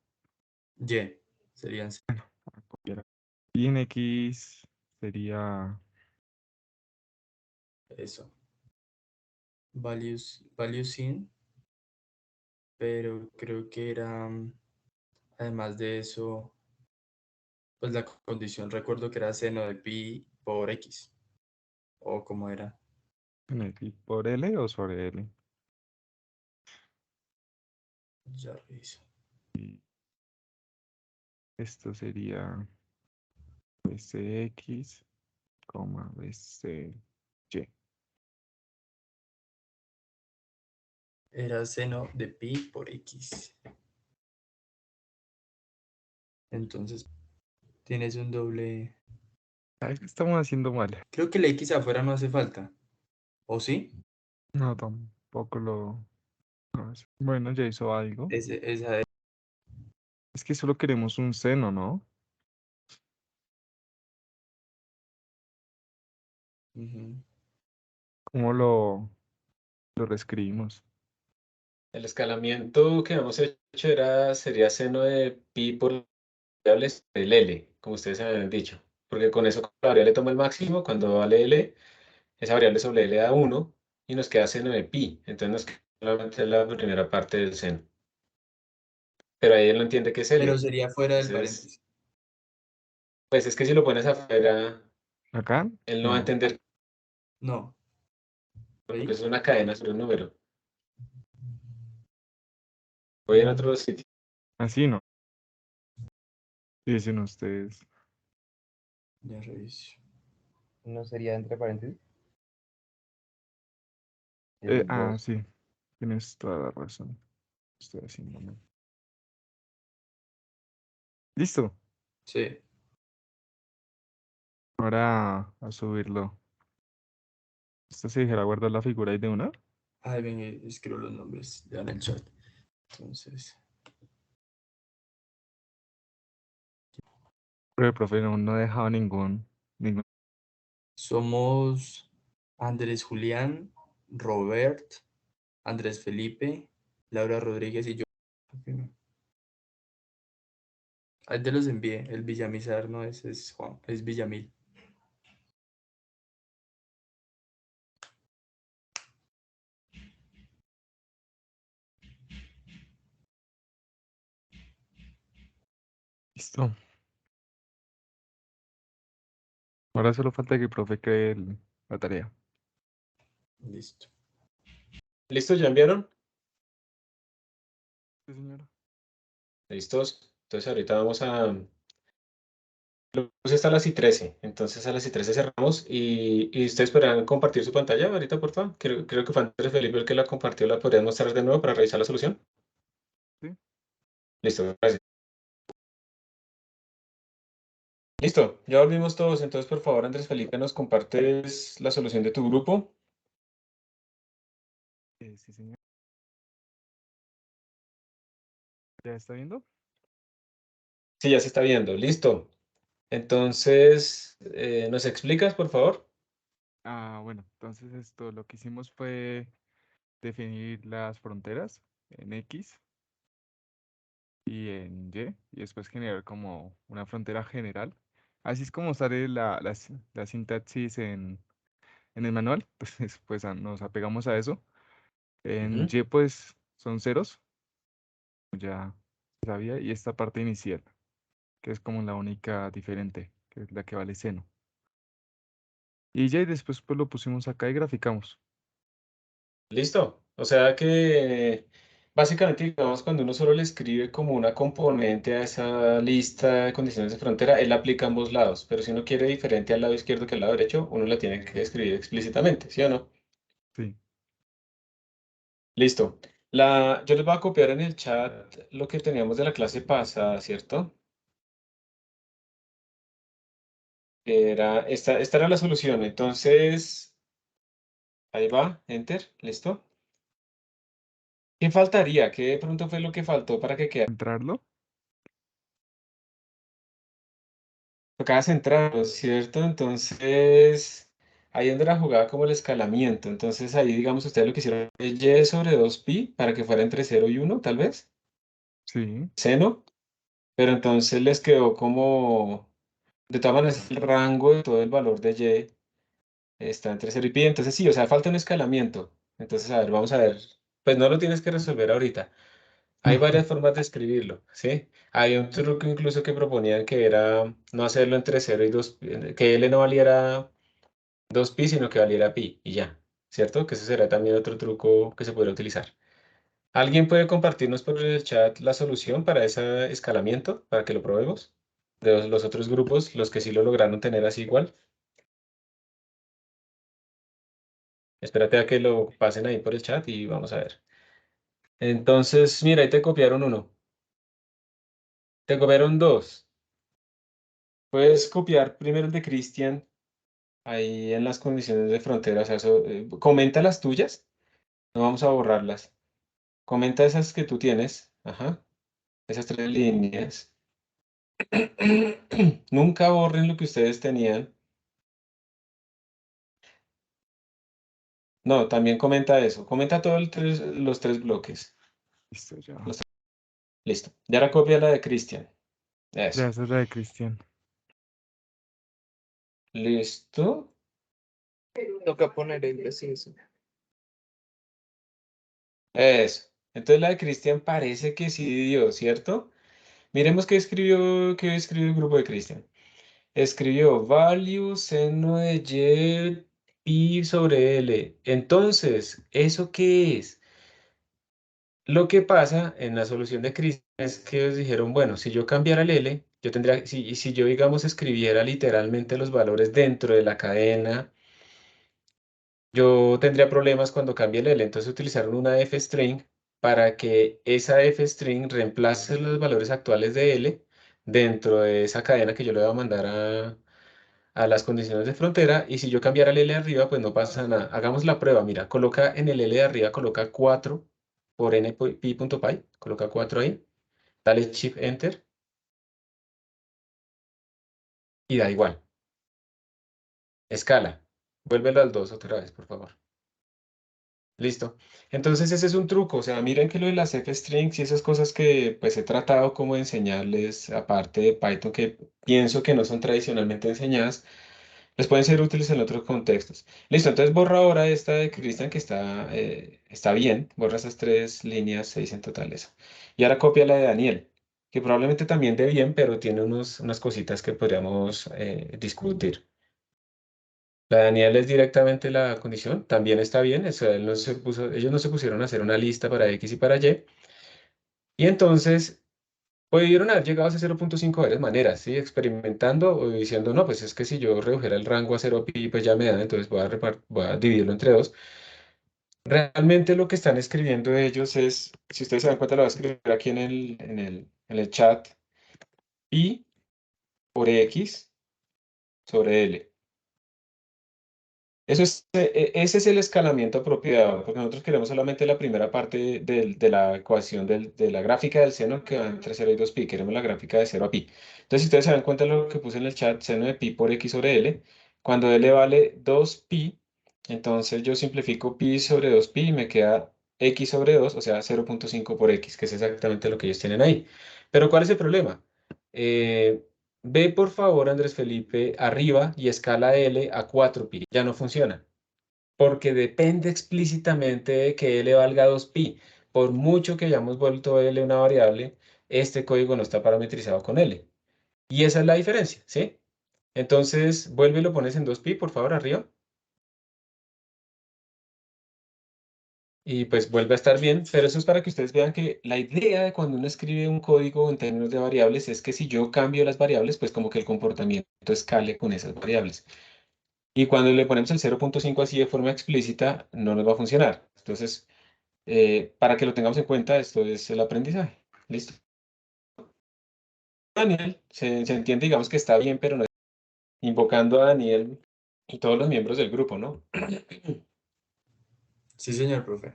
Y serían A copiar. Y en X sería eso. Values in, pero creo que era, además de eso, pues la condición, recuerdo que era seno de pi por x, o como era, en X por L o sobre L. ya reviso. Y esto sería BCX, BCY. Era seno de pi por x. Entonces, tienes un doble. ¿Sabes qué estamos haciendo mal? Creo que el x afuera no hace falta, ¿o sí? No, tampoco lo... no, bueno, ya hizo algo. Esa es. Es que solo queremos un seno, ¿no? Ujú. ¿Cómo lo reescribimos? El escalamiento que hemos hecho sería seno de pi por variables del L, como ustedes habían dicho. Porque con eso, cuando la variable toma el máximo, cuando vale L, esa variable sobre L da 1 y nos queda seno de pi. Entonces nos queda solamente la primera parte del seno. Pero ahí él no entiende qué es Pero L. sería fuera del Entonces, paréntesis. pues es que si lo pones afuera, ¿Acá? él no va a No. entender No. porque ¿Ahí? es una cadena sobre un número. Voy en otro sitio. Así no. Dicen ustedes. Ya reviso. ¿No sería entre paréntesis? El Ah, 2. sí. Tienes toda la razón. Estoy haciendo mal. Listo. Sí. Ahora a subirlo. Esto se dijera guardar la figura ahí de una. Ay, ven, escribo los nombres ya en el chat. Entonces, Pero el profe no ha dejado ningún. somos Andrés Julián, Robert, Andrés Felipe, Laura Rodríguez y yo. Ahí te los envié. El Villamizar no es Juan, es Villamil. Listo. Ahora solo falta que el profe cree la tarea. Listo. ¿Listos? ¿Ya enviaron? Sí, señora. ¿Listos? Entonces ahorita vamos a... Lo puse hasta las y 13. Entonces a las y 13 cerramos y ustedes podrán compartir su pantalla ahorita, por favor. Creo que fue Andrés Felipe el que la compartió. ¿La podrían mostrar de nuevo para revisar la solución? Sí. Listo, gracias. Listo, ya volvimos todos. Entonces, por favor, Andrés Felipe, nos compartes la solución de tu grupo. Sí, señor. ¿Ya está viendo? Sí, ya se está viendo. Listo. Entonces, ¿nos explicas, por favor? Ah, bueno, entonces esto lo que hicimos fue definir las fronteras en X y en Y y después generar como una frontera general. Así es como sale la sintaxis en el manual. Entonces, pues nos apegamos a eso. En Ujú. Y pues son ceros, ya sabía, y esta parte inicial, que es como la única diferente, que es la que vale seno. Y ya y después pues lo pusimos acá y graficamos. Listo. O sea que básicamente, digamos, cuando uno solo le escribe como una componente a esa lista de condiciones de frontera, él la aplica a ambos lados. Pero si uno quiere diferente al lado izquierdo que al lado derecho, uno la tiene que escribir explícitamente, ¿sí o no? Sí. Listo. Yo les voy a copiar en el chat lo que teníamos de la clase pasada, ¿cierto? Esta era la solución. Entonces, ahí va, enter, listo. ¿Qué faltaría? ¿Qué de pronto fue lo que faltó para que quedara? ¿Entrarlo? Tocaba centrarlo, ¿cierto? Entonces, ahí donde la jugaba como el escalamiento. Entonces, ahí, digamos, ustedes lo que hicieron fue y sobre 2pi para que fuera entre 0 y 1, tal vez. Sí. Seno. Pero entonces les quedó como, de todas maneras, el rango de todo el valor de y está entre 0 y pi. Entonces, sí, o sea, falta un escalamiento. Entonces, a ver, vamos a ver. Pues no lo tienes que resolver ahorita. Hay varias formas de escribirlo, ¿sí? Hay un truco incluso que proponían que era no hacerlo entre 0 y 2, que L no valiera 2pi, sino que valiera pi, y ya, ¿cierto? Que ese será también otro truco que se podría utilizar. ¿Alguien puede compartirnos por el chat la solución para ese escalamiento, para que lo probemos? De los otros grupos, los que sí lo lograron tener así igual. Espérate a que lo pasen ahí por el chat y vamos a ver. Entonces, mira, ahí te copiaron uno. Te copiaron dos. Puedes copiar primero el de Cristian ahí en las condiciones de frontera. O sea, comenta las tuyas. No vamos a borrarlas. Comenta esas que tú tienes. Ajá. Esas 3 líneas. Nunca borren lo que ustedes tenían. No, también comenta eso. Comenta todos los 3 bloques. Listo, ya. Listo. Y ahora copia la de Cristian. Eso. Ya, esa es la de Cristian. Listo. Toca poner el preciso. Eso. Entonces la de Cristian parece que sí dio, ¿cierto? Miremos qué escribió el grupo de Cristian. Escribió value seno de y pi sobre l. Entonces, ¿eso qué es? Lo que pasa en la solución de Cristian es que ellos dijeron, bueno, si yo cambiara el L, yo tendría, si yo, digamos, escribiera literalmente los valores dentro de la cadena, yo tendría problemas cuando cambie el L. Entonces utilizaron una f-string para que esa f-string reemplace los valores actuales de L dentro de esa cadena que yo le voy a mandar a las condiciones de frontera. Y si yo cambiara el L de arriba, pues no pasa nada. Hagamos la prueba. Mira, coloca en el L de arriba, coloca 4 por npi.py, coloca 4 ahí, dale Shift Enter y da igual. Escala. Vuélvelo al 2 otra vez, por favor. Listo. Entonces ese es un truco. O sea, miren que lo de las f-strings y esas cosas que pues he tratado como de enseñarles, aparte de Python, que pienso que no son tradicionalmente enseñadas, les pueden ser útiles en otros contextos. Listo, entonces borra ahora esta de Cristian que está bien. Borra esas 3 líneas, 6 en total eso. Y ahora copia la de Daniel, que probablemente también de bien, pero tiene unas cositas que podríamos discutir. La de Daniel es directamente la condición, también está bien. O sea, ellos no se pusieron a hacer una lista para X y para Y. Y entonces pudieron haber llegado a ese 0.5 de varias maneras, ¿sí? Experimentando o diciendo, no, pues es que si yo redujera el rango a 0pi, pues ya me da, entonces voy a dividirlo entre 2. Realmente lo que están escribiendo ellos es, si ustedes se dan cuenta, lo voy a escribir aquí en el chat, pi por x sobre l. Ese es el escalamiento apropiado, porque nosotros queremos solamente la primera parte de la ecuación de la gráfica del seno que va entre 0 y 2pi. Queremos la gráfica de 0 a pi. Entonces, si ustedes se dan cuenta de lo que puse en el chat, seno de pi por x sobre l, cuando l vale 2pi, entonces yo simplifico pi sobre 2pi y me queda x sobre 2, o sea, 0.5 por x, que es exactamente lo que ellos tienen ahí. Pero ¿cuál es el problema? Eh, Ve por favor, Andrés Felipe, arriba y escala L a 4pi. Ya no funciona, porque depende explícitamente de que L valga 2pi. Por mucho que hayamos vuelto L una variable, este código no está parametrizado con L. Y esa es la diferencia, ¿sí? Entonces, vuelve y lo pones en 2pi, por favor, arriba. Y pues vuelve a estar bien, pero eso es para que ustedes vean que la idea de cuando uno escribe un código en términos de variables es que si yo cambio las variables, pues como que el comportamiento escale con esas variables. Y cuando le ponemos el 0.5 así de forma explícita, no nos va a funcionar. Entonces, para que lo tengamos en cuenta, esto es el aprendizaje. ¿Listo? Daniel, se entiende, digamos que está bien, pero no invocando a Daniel y todos los miembros del grupo, ¿no? Sí, señor profe.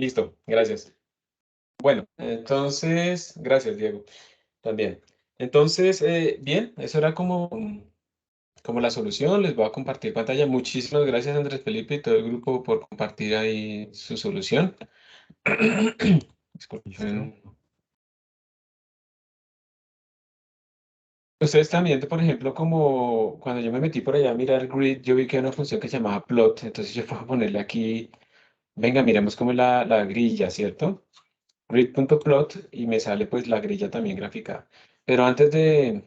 Listo, gracias. Bueno, entonces, gracias, Diego, también. Entonces, bien, eso era como la solución. Les voy a compartir pantalla. Muchísimas gracias, Andrés Felipe y todo el grupo por compartir ahí su solución. Listo. Disculpen. Ustedes también, por ejemplo, como cuando yo me metí por allá a mirar Grid, yo vi que hay una función que se llamaba plot. Entonces yo puedo ponerle aquí, venga, miremos cómo es la grilla, ¿cierto? Grid.plot y me sale pues la grilla también graficada. Pero antes de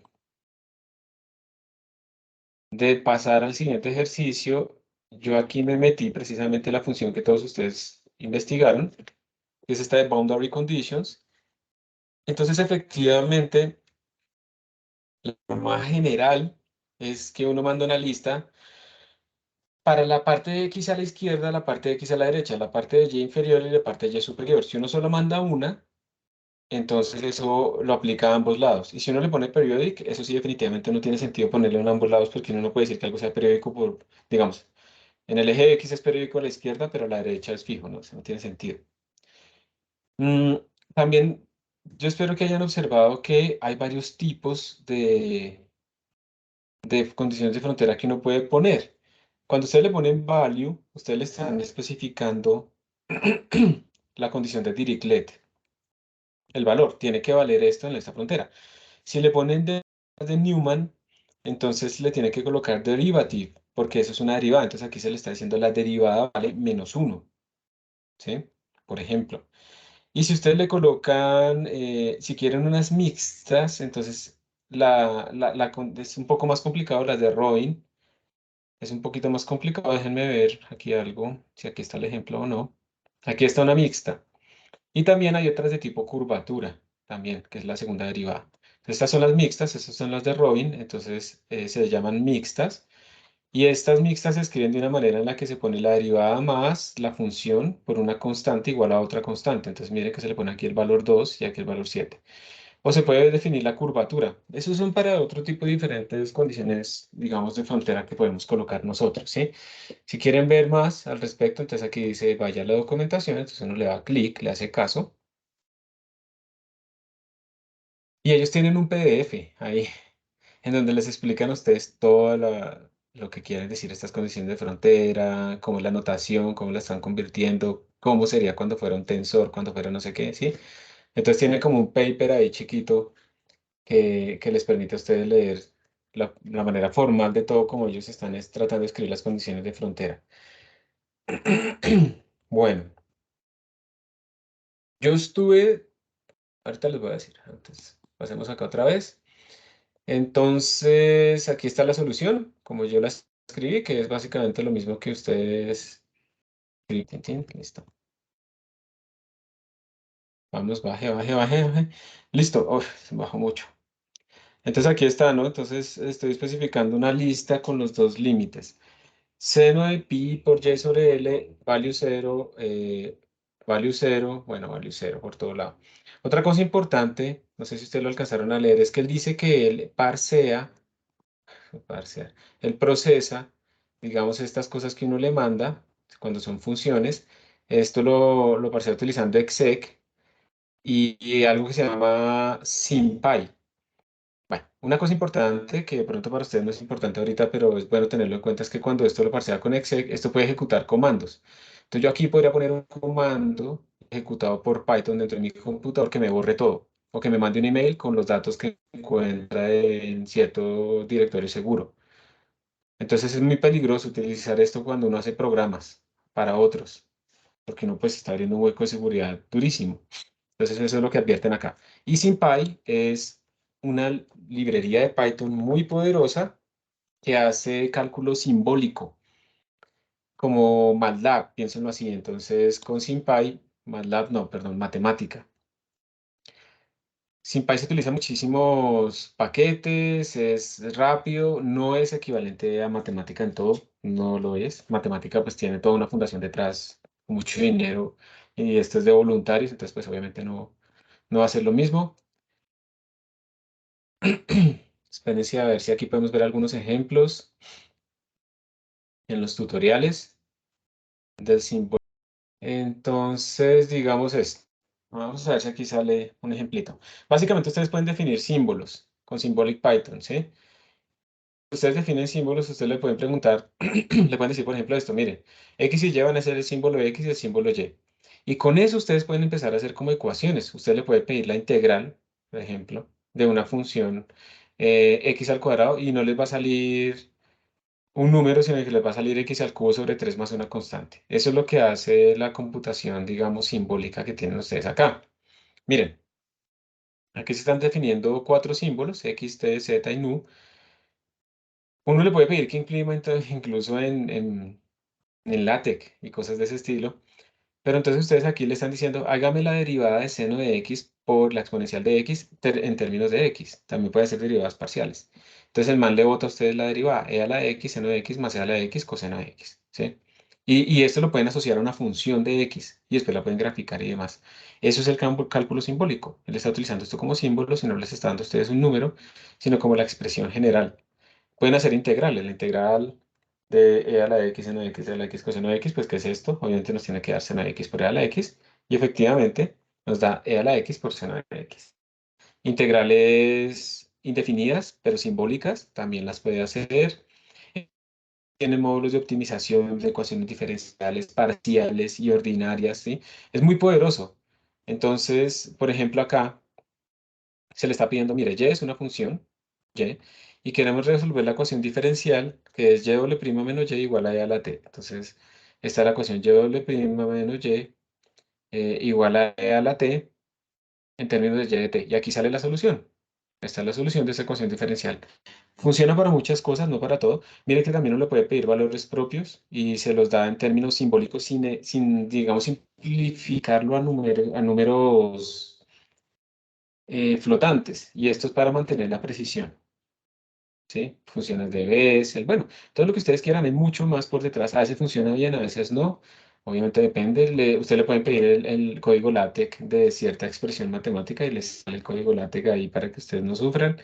pasar al siguiente ejercicio, yo aquí me metí precisamente la función que todos ustedes investigaron, que es esta de Boundary Conditions. Entonces, efectivamente, la forma general es que uno manda una lista para la parte de X a la izquierda, la parte de X a la derecha, la parte de Y inferior y la parte de Y superior. Si uno solo manda una, entonces eso lo aplica a ambos lados. Y si uno le pone periodic, eso sí definitivamente no tiene sentido ponerle en ambos lados porque uno no puede decir que algo sea periódico por, digamos, en el eje X es periódico a la izquierda, pero a la derecha es fijo, ¿no? Eso no tiene sentido. Mm, también yo espero que hayan observado que hay varios tipos de condiciones de frontera que uno puede poner. Cuando ustedes le ponen value, ustedes le están especificando la condición de Dirichlet. El valor tiene que valer esto en esta frontera. Si le ponen de Newman, entonces le tiene que colocar derivative, porque eso es una derivada. Entonces aquí se le está diciendo la derivada vale -1, ¿sí? Por ejemplo. Y si ustedes le colocan, si quieren unas mixtas, entonces es un poco más complicado, las de Robin. Es un poquito más complicado. Déjenme ver aquí algo, si aquí está el ejemplo o no. Aquí está una mixta. Y también hay otras de tipo curvatura, también, que es la segunda derivada. Estas son las mixtas, estas son las de Robin, entonces se llaman mixtas. Y estas mixtas se escriben de una manera en la que se pone la derivada más la función por una constante igual a otra constante. Entonces mire que se le pone aquí el valor 2 y aquí el valor 7. O se puede definir la curvatura. Esos son para otro tipo de diferentes condiciones, digamos, de frontera que podemos colocar nosotros, ¿sí? Si quieren ver más al respecto, entonces aquí dice vaya a la documentación, entonces uno le da clic, le hace caso. Y ellos tienen un PDF ahí en donde les explican a ustedes todo lo que quieren decir estas condiciones de frontera, cómo es la notación, cómo la están convirtiendo, cómo sería cuando fuera un tensor, cuando fuera no sé qué, ¿sí? Entonces tiene como un paper ahí chiquito que les permite a ustedes leer la manera formal de todo, como ellos están tratando de escribir las condiciones de frontera. Bueno, yo estuve, ahorita les voy a decir, antes pasemos acá otra vez. Entonces, aquí está la solución, como yo la escribí, que es básicamente lo mismo que ustedes escriben. ¿Sí? Listo. Vamos, baje, baje, baje, baje. Listo. Uf, se bajó mucho. Entonces aquí está, ¿no? Entonces estoy especificando una lista con los dos límites. Seno de pi por y sobre L, value 0, bueno, value 0 por todo lado. Otra cosa importante, no sé si ustedes lo alcanzaron a leer, es que él dice que él parsear. Él procesa, digamos, estas cosas que uno le manda, cuando son funciones, esto lo parsea utilizando exec y algo que se llama simpy. Bueno, una cosa importante que de pronto para ustedes no es importante ahorita, pero es bueno tenerlo en cuenta, es que cuando esto lo parsea con exec, esto puede ejecutar comandos. Entonces yo aquí podría poner un comando ejecutado por Python dentro de mi computador que me borre todo, o que me mande un email con los datos que encuentra en cierto directorio seguro. Entonces es muy peligroso utilizar esto cuando uno hace programas para otros, porque uno pues está abriendo un hueco de seguridad durísimo. Entonces eso es lo que advierten acá. Y SymPy es una librería de Python muy poderosa que hace cálculo simbólico, como MATLAB, piénsenlo así. Entonces con SymPy, MATLAB no, perdón, matemática. SymPy se utiliza muchísimos paquetes, es rápido, no es equivalente a matemática en todo, no lo es. Matemática pues tiene toda una fundación detrás, mucho dinero, y esto es de voluntarios, entonces pues obviamente no va a ser lo mismo. Espérense a ver si aquí podemos ver algunos ejemplos en los tutoriales del símbolo. Entonces, digamos esto. Vamos a ver si aquí sale un ejemplito. Básicamente ustedes pueden definir símbolos con Symbolic Python, ¿sí? Ustedes definen símbolos, ustedes le pueden preguntar, le pueden decir, por ejemplo, esto, miren, X y Y van a ser el símbolo X y el símbolo Y. Y con eso ustedes pueden empezar a hacer como ecuaciones. Usted le puede pedir la integral, por ejemplo, de una función X al cuadrado y no les va a salir un número, sino que les va a salir X al cubo sobre 3 más una constante. Eso es lo que hace la computación, digamos, simbólica que tienen ustedes acá. Miren, aquí se están definiendo 4 símbolos, X, T, Z y Nu. Uno le puede pedir que imprima incluso en LaTeX y cosas de ese estilo. Pero entonces ustedes aquí le están diciendo, hágame la derivada de seno de x por la exponencial de x en términos de x. También puede ser derivadas parciales. Entonces el man le bota a ustedes la derivada, e a la de x, seno de x, más e a la de x, coseno de x. ¿Sí? Y esto lo pueden asociar a una función de x y después la pueden graficar y demás. Eso es el cálculo simbólico. Él está utilizando esto como símbolo, si no les está dando a ustedes un número, sino como la expresión general. Pueden hacer integrales. La integral de e a la x, seno de x, e a la x, coseno de x, pues ¿qué es esto? Obviamente nos tiene que dar seno de x por e a la x, y efectivamente nos da e a la x por seno de x. Integrales indefinidas, pero simbólicas, también las puede hacer. Tiene módulos de optimización de ecuaciones diferenciales, parciales y ordinarias, ¿sí? Es muy poderoso. Entonces, por ejemplo, acá se le está pidiendo, mire, y es una función, y, y queremos resolver la ecuación diferencial, que es y menos y igual a e a la t. Entonces, está la ecuación y menos y igual a e a la t en términos de y de t. Y aquí sale la solución. Esta es la solución de esa ecuación diferencial. Funciona para muchas cosas, no para todo. Mire que también uno le puede pedir valores propios y se los da en términos simbólicos sin digamos, simplificarlo a números flotantes. Y esto es para mantener la precisión. ¿Sí? Funciones de Bessel, bueno, todo lo que ustedes quieran, hay mucho más por detrás. A veces funciona bien, a veces no. Obviamente depende. Usted le pueden pedir el código LaTeX de cierta expresión matemática y les sale el código LaTeX ahí para que ustedes no sufran.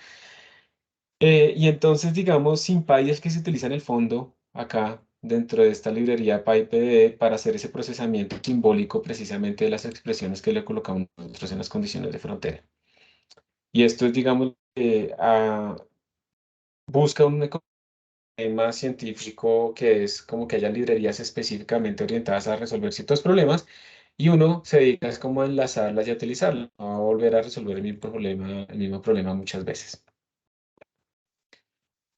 Y entonces, digamos, SymPy es que se utiliza en el fondo acá dentro de esta librería PyPD para hacer ese procesamiento simbólico precisamente de las expresiones que le colocamos nosotros en las condiciones de frontera. Y esto es, digamos, busca un tema científico que es como que haya librerías específicamente orientadas a resolver ciertos problemas y uno se dedica es como a enlazarlas y a utilizarlas, no a volver a resolver el mismo problema muchas veces.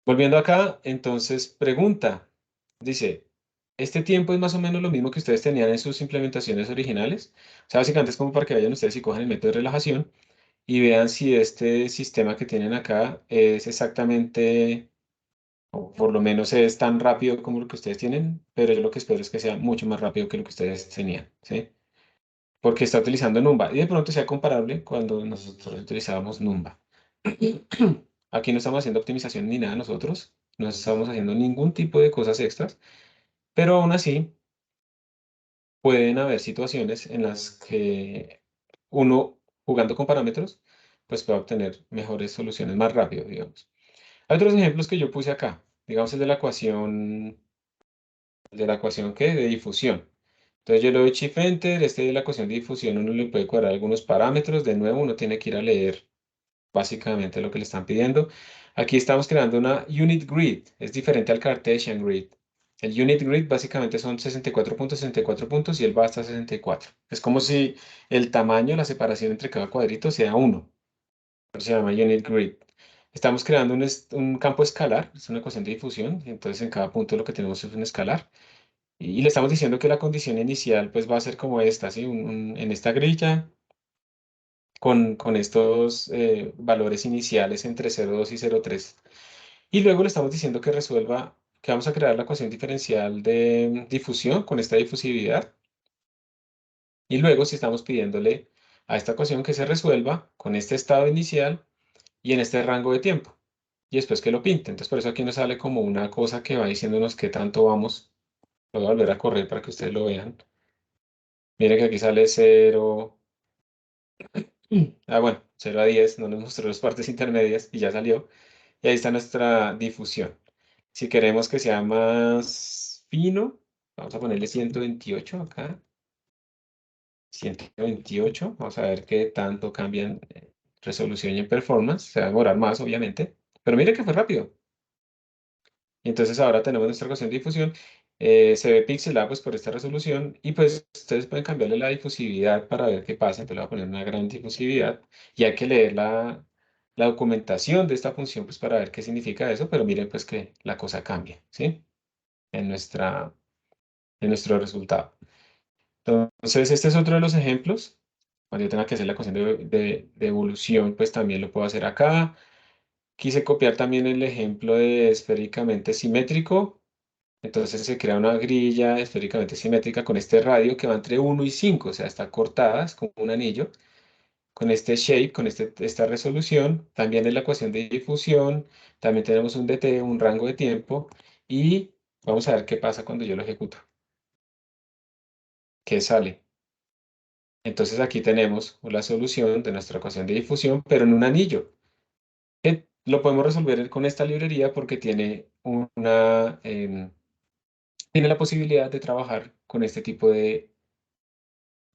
Volviendo acá, entonces pregunta, dice, ¿este tiempo es más o menos lo mismo que ustedes tenían en sus implementaciones originales? O sea, básicamente es como para que vayan ustedes y cojan el método de relajación y vean si este sistema que tienen acá es exactamente o por lo menos es tan rápido como lo que ustedes tienen, pero yo lo que espero es que sea mucho más rápido que lo que ustedes tenían, ¿sí? Porque está utilizando Numba y de pronto sea comparable cuando nosotros utilizábamos Numba. Aquí no estamos haciendo optimización ni nada nosotros, no estamos haciendo ningún tipo de cosas extras, pero aún así pueden haber situaciones en las que uno, jugando con parámetros, pues puede obtener mejores soluciones más rápido, digamos. Hay otros ejemplos que yo puse acá, digamos el de la ecuación ¿qué? De difusión. Entonces yo le doy Shift Enter, este de la ecuación de difusión uno le puede cuadrar algunos parámetros, de nuevo uno tiene que ir a leer básicamente lo que le están pidiendo. Aquí estamos creando una Unit Grid, es diferente al Cartesian Grid. El Unit Grid básicamente son 64 puntos y él va hasta 64. Es como si el tamaño, la separación entre cada cuadrito sea 1. Se llama Unit Grid. Estamos creando un campo escalar, es una ecuación de difusión, entonces en cada punto lo que tenemos es un escalar. Y le estamos diciendo que la condición inicial pues va a ser como esta, ¿sí? En esta grilla con estos valores iniciales entre 0,2 y 0,3. Y luego le estamos diciendo que resuelva, que vamos a crear la ecuación diferencial de difusión con esta difusividad. Y luego si estamos pidiéndole a esta ecuación que se resuelva con este estado inicial y en este rango de tiempo. Y después que lo pinte. Entonces por eso aquí nos sale como una cosa que va diciéndonos qué tanto vamos. Lo voy a volver a correr para que ustedes lo vean. Miren que aquí sale 0. Bueno, 0 a 10, no nos mostró las partes intermedias y ya salió. Y ahí está nuestra difusión. Si queremos que sea más fino, vamos a ponerle 128 acá. 128. Vamos a ver qué tanto cambian resolución y en performance. Se va a demorar más, obviamente. Pero mire que fue rápido. Y entonces ahora tenemos nuestra ecuación de difusión. Se ve pixelada pues por esta resolución y pues ustedes pueden cambiarle la difusividad para ver qué pasa. Entonces le voy a poner una gran difusividad y hay que leer la documentación de esta función pues para ver qué significa eso, pero miren pues que la cosa cambia, ¿sí? En nuestro resultado. Entonces este es otro de los ejemplos. Cuando yo tenga que hacer la ecuación de evolución pues también lo puedo hacer acá. Quise copiar también el ejemplo de esféricamente simétrico. Entonces se crea una grilla esféricamente simétrica con este radio que va entre 1 y 5, o sea, está cortada, es como un anillo, con este shape, con esta resolución. También es la ecuación de difusión, también tenemos un dt, un rango de tiempo, y vamos a ver qué pasa cuando yo lo ejecuto. ¿Qué sale? Entonces aquí tenemos la solución de nuestra ecuación de difusión, pero en un anillo. Lo podemos resolver con esta librería porque tiene tiene la posibilidad de trabajar con este tipo de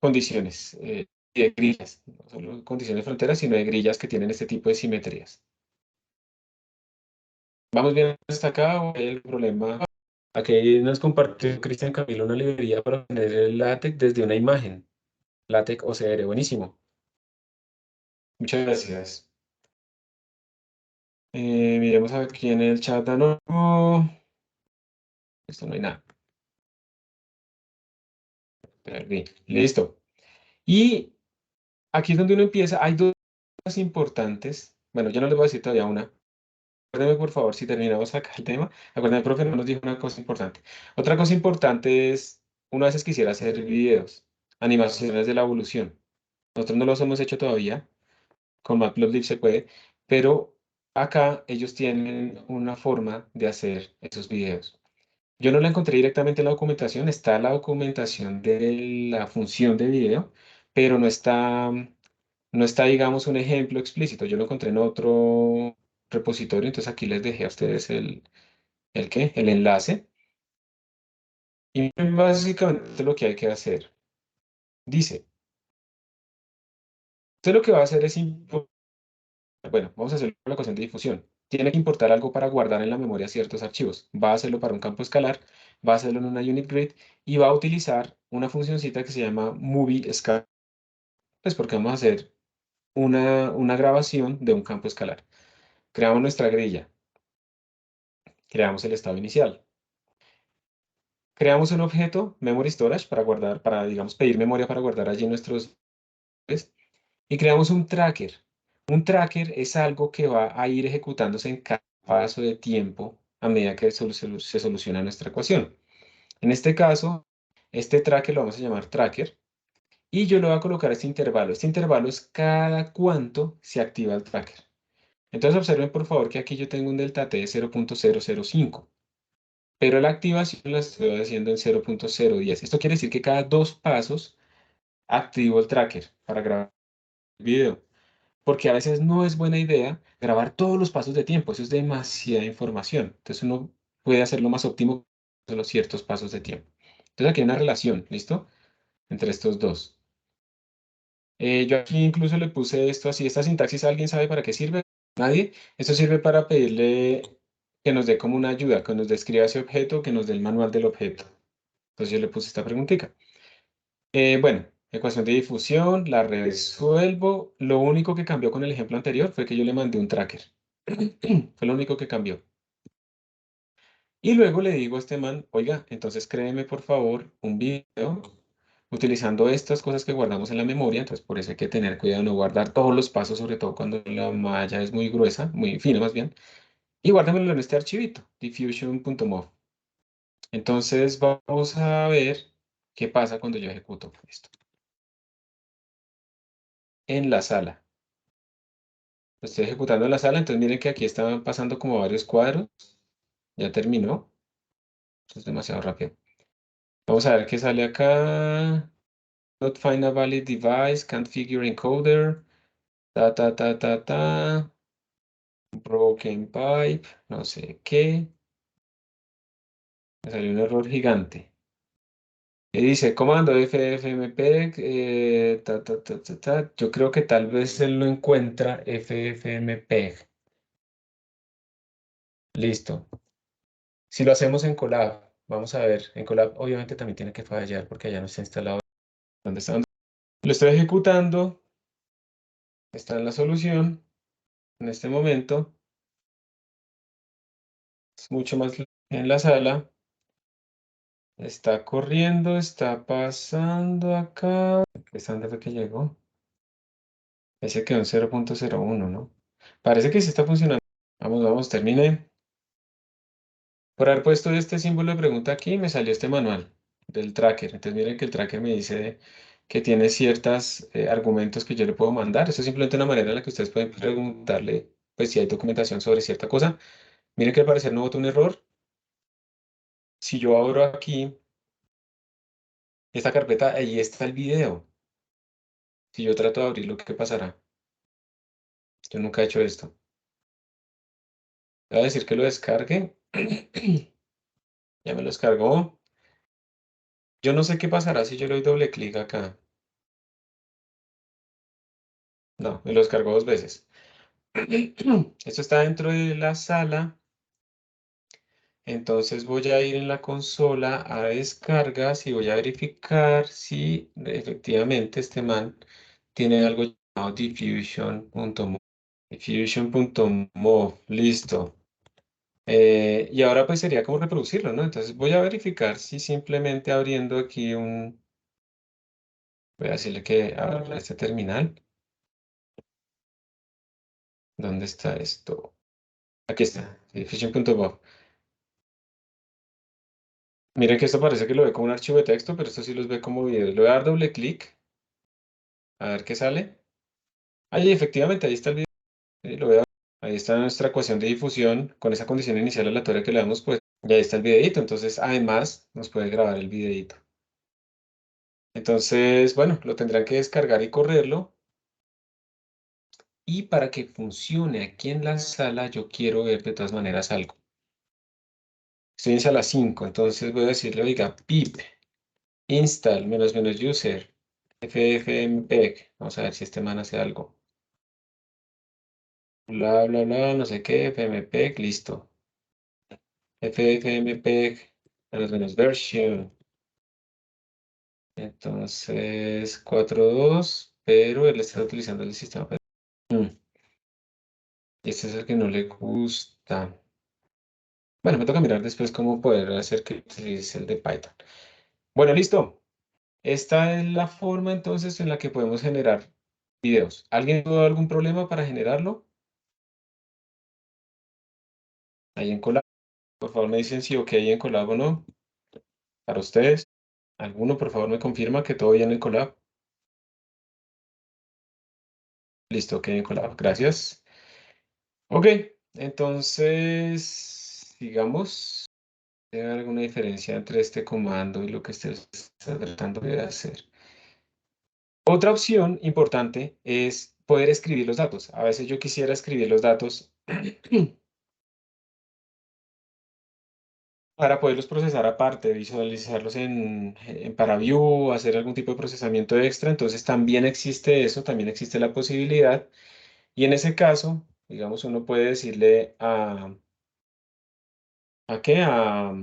condiciones y de grillas, no solo condiciones de frontera, sino de grillas que tienen este tipo de simetrías. ¿Vamos bien hasta acá o hay el problema? Aquí nos compartió Cristian Camilo una librería para obtener el LaTeX desde una imagen. LaTeX OCR, buenísimo. Muchas gracias. Miremos a ver quién en el chat da no. Esto no hay nada. Perdí. Listo. Y aquí es donde uno empieza. Hay dos cosas importantes. Bueno, yo no les voy a decir todavía una. Acuérdeme, por favor, si terminamos acá el tema. Acuérdame, profe, no nos dijo una cosa importante. Otra cosa importante es, una vez quisiera hacer videos, animaciones de la evolución. Nosotros no los hemos hecho todavía, con Matplotlib se puede, pero acá ellos tienen una forma de hacer esos videos. Yo no la encontré directamente en la documentación, está la documentación de la función de video, pero no está, digamos, un ejemplo explícito. Yo lo encontré en otro repositorio, entonces aquí les dejé a ustedes ¿el qué? El enlace. Y básicamente lo que hay que hacer. Dice, usted lo que va a hacer es bueno, vamos a hacer la ecuación de difusión. Tiene que importar algo para guardar en la memoria ciertos archivos. Va a hacerlo para un campo escalar, va a hacerlo en una unit grid y va a utilizar una funcioncita que se llama movie_scalar, pues porque vamos a hacer una grabación de un campo escalar. Creamos nuestra grilla, creamos el estado inicial. Creamos un objeto, memory storage, para guardar, digamos, pedir memoria para guardar allí nuestros y creamos un tracker. Un tracker es algo que va a ir ejecutándose en cada paso de tiempo a medida que se soluciona nuestra ecuación. En este caso, este tracker lo vamos a llamar tracker y yo le voy a colocar este intervalo. Este intervalo es cada cuánto se activa el tracker. Entonces observen por favor que aquí yo tengo un delta T de 0.005, pero la activación la estoy haciendo en 0.010. Esto quiere decir que cada 2 pasos activo el tracker para grabar el video. Porque a veces no es buena idea grabar todos los pasos de tiempo, eso es demasiada información. Entonces uno puede hacerlo más óptimo con los ciertos pasos de tiempo. Entonces aquí hay una relación, ¿listo? Entre estos dos. Yo aquí incluso le puse esto así, esta sintaxis, ¿alguien sabe para qué sirve? ¿Nadie? Esto sirve para pedirle que nos dé como una ayuda, que nos describa ese objeto, que nos dé el manual del objeto. Entonces yo le puse esta preguntita. Bueno, ecuación de difusión, la resuelvo. Lo único que cambió con el ejemplo anterior fue que yo le mandé un tracker. Fue lo único que cambió. Y luego le digo a este man, oiga, entonces créeme por favor un video utilizando estas cosas que guardamos en la memoria. Entonces por eso hay que tener cuidado de no guardar todos los pasos, sobre todo cuando la malla es muy gruesa, muy fina más bien. Y guárdamelo en este archivito, diffusion.mov. Entonces vamos a ver qué pasa cuando yo ejecuto esto. En la sala. Lo estoy ejecutando en la sala, entonces miren que aquí están pasando como varios cuadros. Ya terminó. Esto es demasiado rápido. Vamos a ver qué sale acá. Not find a valid device, can't figure encoder. Ta, ta, ta, ta, ta. Broken pipe, no sé qué. Me salió un error gigante. Y dice, comando ffmpeg, yo creo que tal vez él lo encuentra ffmpeg. Listo. Si lo hacemos en Colab, vamos a ver, en Colab obviamente también tiene que fallar porque allá no está instalado. ¿Dónde está? Lo estoy ejecutando. Está en la solución. En este momento es mucho más en la sala. Está corriendo, está pasando acá. ¿Dónde fue que llegó? Ese quedó en 0.01, ¿no? Parece que sí está funcionando. Vamos, vamos, termine. Por haber puesto este símbolo de pregunta aquí, me salió este manual del tracker. Entonces miren que el tracker me dice que tiene ciertos argumentos que yo le puedo mandar. Eso es simplemente una manera en la que ustedes pueden preguntarle, pues si hay documentación sobre cierta cosa. Miren que al parecer no botó un error. Si yo abro aquí esta carpeta, ahí está el video. Si yo trato de abrirlo, ¿qué pasará? Yo nunca he hecho esto. Le voy a decir que lo descargue. Ya me lo descargó. Yo no sé qué pasará si yo le doy doble clic acá. No, me lo descargó 2 veces. Esto está dentro de la sala. Entonces voy a ir en la consola a descargas y voy a verificar si efectivamente este man tiene algo llamado diffusion.mov. Diffusion.mov, listo. Y ahora pues sería como reproducirlo, ¿no? Entonces voy a verificar si simplemente abriendo aquí voy a decirle que abra este terminal. ¿Dónde está esto? Aquí está, diffusion.mov. Miren que esto parece que lo ve como un archivo de texto, pero esto sí los ve como videos. Le voy a dar doble clic, a ver qué sale. Ahí efectivamente, ahí está el video. Lo veo. Ahí está nuestra ecuación de difusión con esa condición inicial aleatoria que le damos, pues. Y ahí está el videito. Entonces, además, nos puede grabar el videito. Entonces, bueno, lo tendrán que descargar y correrlo. Y para que funcione aquí en la sala, yo quiero ver de todas maneras algo. Estoy en sala 5, entonces voy a decirle, oiga, pip, install, --user, ffmpeg. Vamos a ver si este man hace algo. Bla, bla, bla, no sé qué, ffmpeg, listo. ffmpeg, -version. Entonces, 4.2, pero él está utilizando el sistema. Este es el que no le gusta. Bueno, me toca mirar después cómo poder hacer que utilice el de Python. Bueno, listo. Esta es la forma entonces en la que podemos generar videos. ¿Alguien tuvo algún problema para generarlo? Ahí en Colab. Por favor, me dicen si ok en Colab o no. Para ustedes. ¿Alguno, por favor, me confirma que todo bien en Colab? Listo, ok en Colab. Gracias. Ok, entonces, sigamos. ¿Debe haber alguna diferencia entre este comando y lo que usted está tratando de hacer? Otra opción importante es poder escribir los datos. A veces yo quisiera escribir los datos para poderlos procesar aparte, visualizarlos en ParaView, hacer algún tipo de procesamiento extra. Entonces también existe eso, también existe la posibilidad. Y en ese caso, digamos, uno puede decirle ¿a qué? A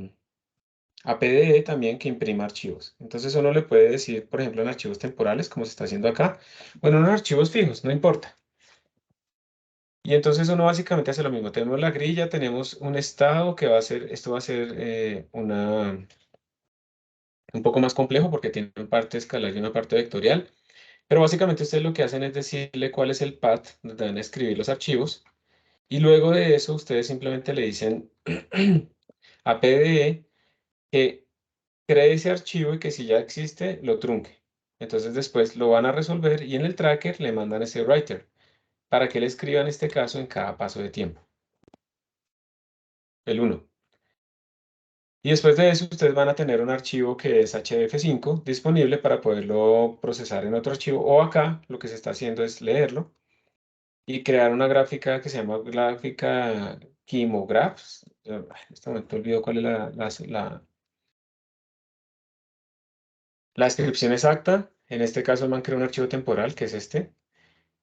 PDE también que imprima archivos. Entonces uno le puede decir, por ejemplo, en archivos temporales, como se está haciendo acá, bueno, en archivos fijos, no importa. Y entonces uno básicamente hace lo mismo. Tenemos la grilla, tenemos un estado que va a ser, esto va a ser un poco más complejo porque tiene una parte escalar y una parte vectorial. Pero básicamente ustedes lo que hacen es decirle cuál es el path donde van a escribir los archivos. Y luego de eso ustedes simplemente le dicen a PDE que cree ese archivo y que si ya existe, lo trunque. Entonces después lo van a resolver y en el tracker le mandan ese writer para que le escriban este caso en cada paso de tiempo. El 1. Y después de eso, ustedes van a tener un archivo que es HDF5 disponible para poderlo procesar en otro archivo. O acá lo que se está haciendo es leerlo y crear una gráfica que se llama gráfica Chemographs. En este momento olvido cuál es La descripción exacta, en este caso el man crea un archivo temporal, que es este,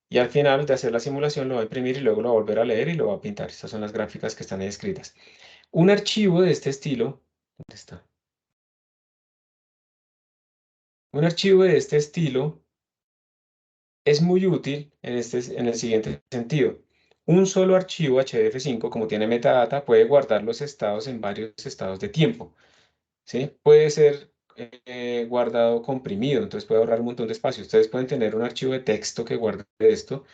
y al final de hacer la simulación lo va a imprimir y luego lo va a volver a leer y lo va a pintar. Estas son las gráficas que están ahí escritas. Un archivo de este estilo, ¿dónde está? Un archivo de este estilo es muy útil en el siguiente sentido. Un solo archivo HDF5, como tiene metadata, puede guardar los estados en varios estados de tiempo. ¿Sí? Puede ser guardado comprimido, entonces puede ahorrar un montón de espacio. Ustedes pueden tener un archivo de texto que guarde esto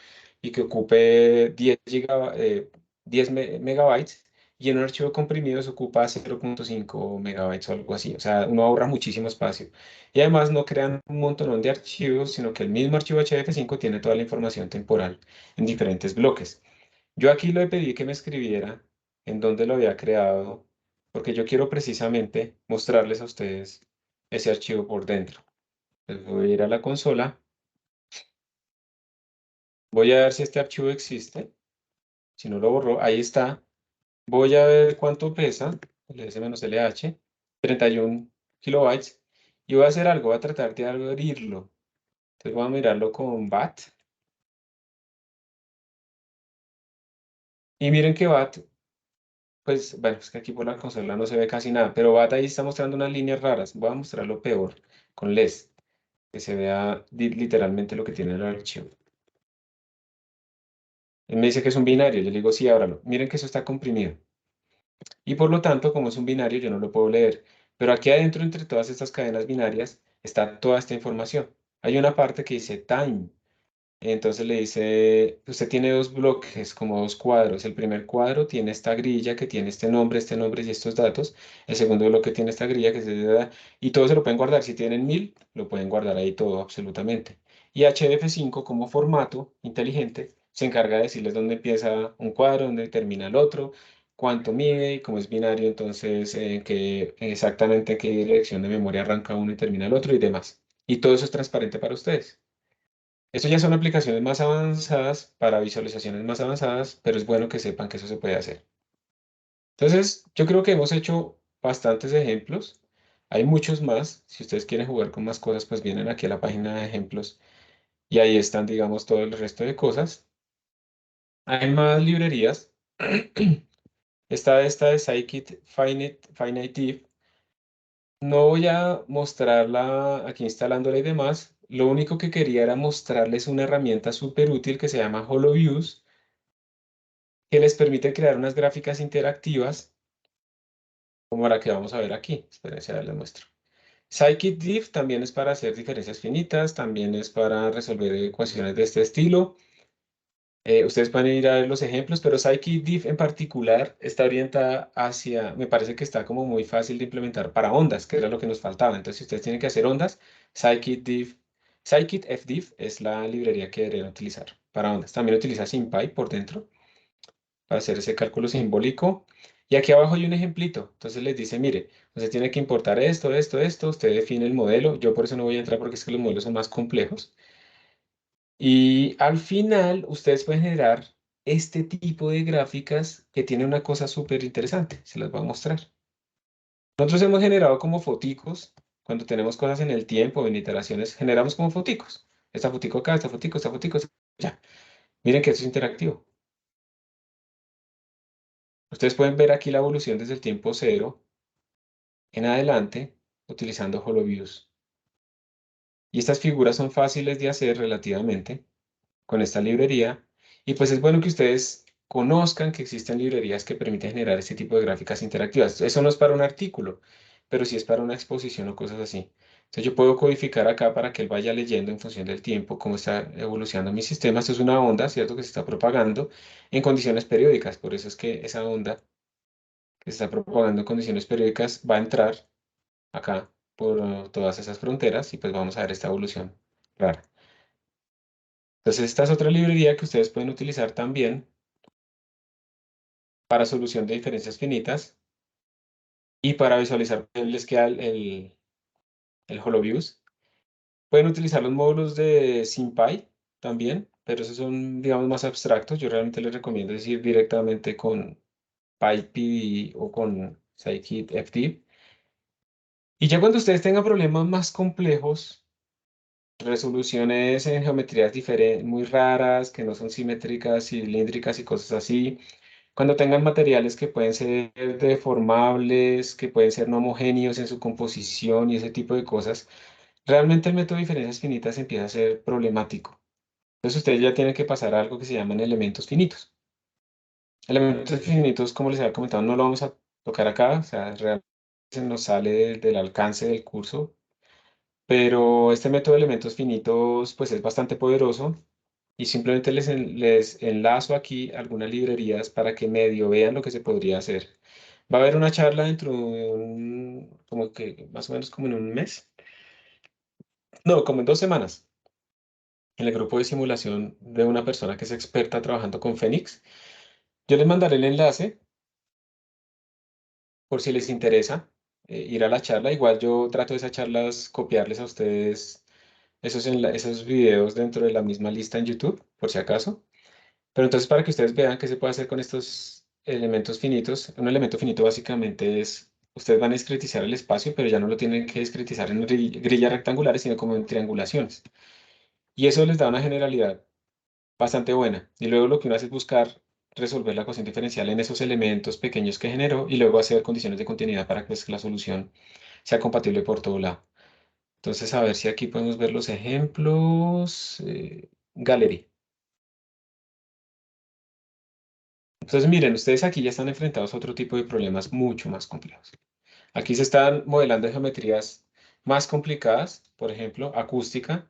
y que ocupe 10 megabytes y en un archivo comprimido se ocupa 0.5 megabytes o algo así. O sea, uno ahorra muchísimo espacio. Y además no crean un montón de archivos, sino que el mismo archivo HDF5 tiene toda la información temporal en diferentes bloques. Yo aquí le pedí que me escribiera en dónde lo había creado, porque yo quiero precisamente mostrarles a ustedes ese archivo por dentro. Les voy a ir a la consola, voy a ver si este archivo existe, si no lo borró, ahí está. Voy a ver cuánto pesa, ls-lh, 31 kilobytes, y voy a hacer algo, voy a tratar de abrirlo. Entonces voy a mirarlo con BAT. Y miren que BAT, pues bueno, es que aquí por la consola no se ve casi nada, pero BAT ahí está mostrando unas líneas raras. Voy a mostrarlo peor con LES, que se vea literalmente lo que tiene el archivo. Él me dice que es un binario, yo le digo sí, ábralo. Miren que eso está comprimido. Y por lo tanto, como es un binario, yo no lo puedo leer. Pero aquí adentro, entre todas estas cadenas binarias, está toda esta información. Hay una parte que dice time. Entonces le dice, usted tiene dos bloques, como dos cuadros. El primer cuadro tiene esta grilla que tiene este nombre y estos datos. El segundo bloque tiene esta grilla que se... Y todo se lo pueden guardar. Si tienen 1000, lo pueden guardar ahí todo, absolutamente. Y HDF5 como formato inteligente se encarga de decirles dónde empieza un cuadro, dónde termina el otro, cuánto mide y como es binario, entonces exactamente en qué dirección de memoria arranca uno y termina el otro y demás. Y todo eso es transparente para ustedes. Esto ya son aplicaciones más avanzadas para visualizaciones más avanzadas, pero es bueno que sepan que eso se puede hacer. Entonces, yo creo que hemos hecho bastantes ejemplos. Hay muchos más. Si ustedes quieren jugar con más cosas, pues vienen aquí a la página de ejemplos y ahí están, digamos, todo el resto de cosas. Hay más librerías. Está esta de Scikit Finite Div. No voy a mostrarla aquí instalándola y demás. Lo único que quería era mostrarles una herramienta súper útil que se llama HoloViews, que les permite crear unas gráficas interactivas, como la que vamos a ver aquí. Espérense, ya les muestro. Scikit-diff también es para hacer diferencias finitas, también es para resolver ecuaciones de este estilo. Ustedes pueden ir a ver los ejemplos, pero Scikit-diff en particular está orientada hacia, me parece que está como muy fácil de implementar para ondas, que era lo que nos faltaba. Entonces, si ustedes tienen que hacer ondas, Scikit-diff, Scikit-fdiff es la librería que deberían utilizar para ondas. También utiliza SymPy por dentro para hacer ese cálculo simbólico. Y aquí abajo hay un ejemplito. Entonces les dice, mire, usted tiene que importar esto. Usted define el modelo. Yo por eso no voy a entrar porque es que los modelos son más complejos. Y al final ustedes pueden generar este tipo de gráficas que tiene una cosa súper interesante. Se las voy a mostrar. Nosotros hemos generado como foticos. Cuando tenemos cosas en el tiempo, en iteraciones, generamos como foticos. Esta fotico acá, esta fotico, ya. Miren que esto es interactivo. Ustedes pueden ver aquí la evolución desde el tiempo cero en adelante utilizando HoloViews. Y estas figuras son fáciles de hacer relativamente con esta librería. Y pues es bueno que ustedes conozcan que existen librerías que permiten generar este tipo de gráficas interactivas. Eso no es para un artículo, pero sí es para una exposición o cosas así. Entonces yo puedo codificar acá para que él vaya leyendo en función del tiempo cómo está evolucionando mi sistema. Esto es una onda, ¿cierto? Que se está propagando en condiciones periódicas. Por eso es que esa onda que se está propagando en condiciones periódicas va a entrar acá por todas esas fronteras y pues vamos a ver esta evolución rara. Entonces esta es otra librería que ustedes pueden utilizar también para solución de diferencias finitas y para visualizar, les queda el HoloViews. Pueden utilizar los módulos de SymPy también, pero esos son, digamos, más abstractos. Yo realmente les recomiendo ir directamente con PyPy o con Scikit-fdiff. Y ya cuando ustedes tengan problemas más complejos, resoluciones en geometrías diferentes, muy raras, que no son simétricas, cilíndricas y cosas así, cuando tengan materiales que pueden ser deformables, que pueden ser no homogéneos en su composición y ese tipo de cosas, realmente el método de diferencias finitas empieza a ser problemático. Entonces ustedes ya tienen que pasar a algo que se llaman elementos finitos. Elementos finitos, como les había comentado, no lo vamos a tocar acá, o sea, realmente se nos sale del alcance del curso, pero este método de elementos finitos pues es bastante poderoso y simplemente les enlazo aquí algunas librerías para que medio vean lo que se podría hacer. Va a haber una charla dentro de como que más o menos como en un mes, no, como en 2 semanas, en el grupo de simulación de una persona que es experta trabajando con Fénix. Yo les mandaré el enlace por si les interesa ir a la charla. Igual yo trato de esas charlas copiarles a ustedes esos videos dentro de la misma lista en YouTube, por si acaso. Pero entonces para que ustedes vean qué se puede hacer con estos elementos finitos, un elemento finito básicamente es, ustedes van a discretizar el espacio, pero ya no lo tienen que discretizar en grillas rectangulares, sino como en triangulaciones. Y eso les da una generalidad bastante buena. Y luego lo que uno hace es buscar resolver la ecuación diferencial en esos elementos pequeños que generó y luego hacer condiciones de continuidad para que pues, la solución sea compatible por todo lado. Entonces, a ver si aquí podemos ver los ejemplos. Gallery. Entonces, miren, ustedes aquí ya están enfrentados a otro tipo de problemas mucho más complejos. Aquí se están modelando geometrías más complicadas, por ejemplo, acústica,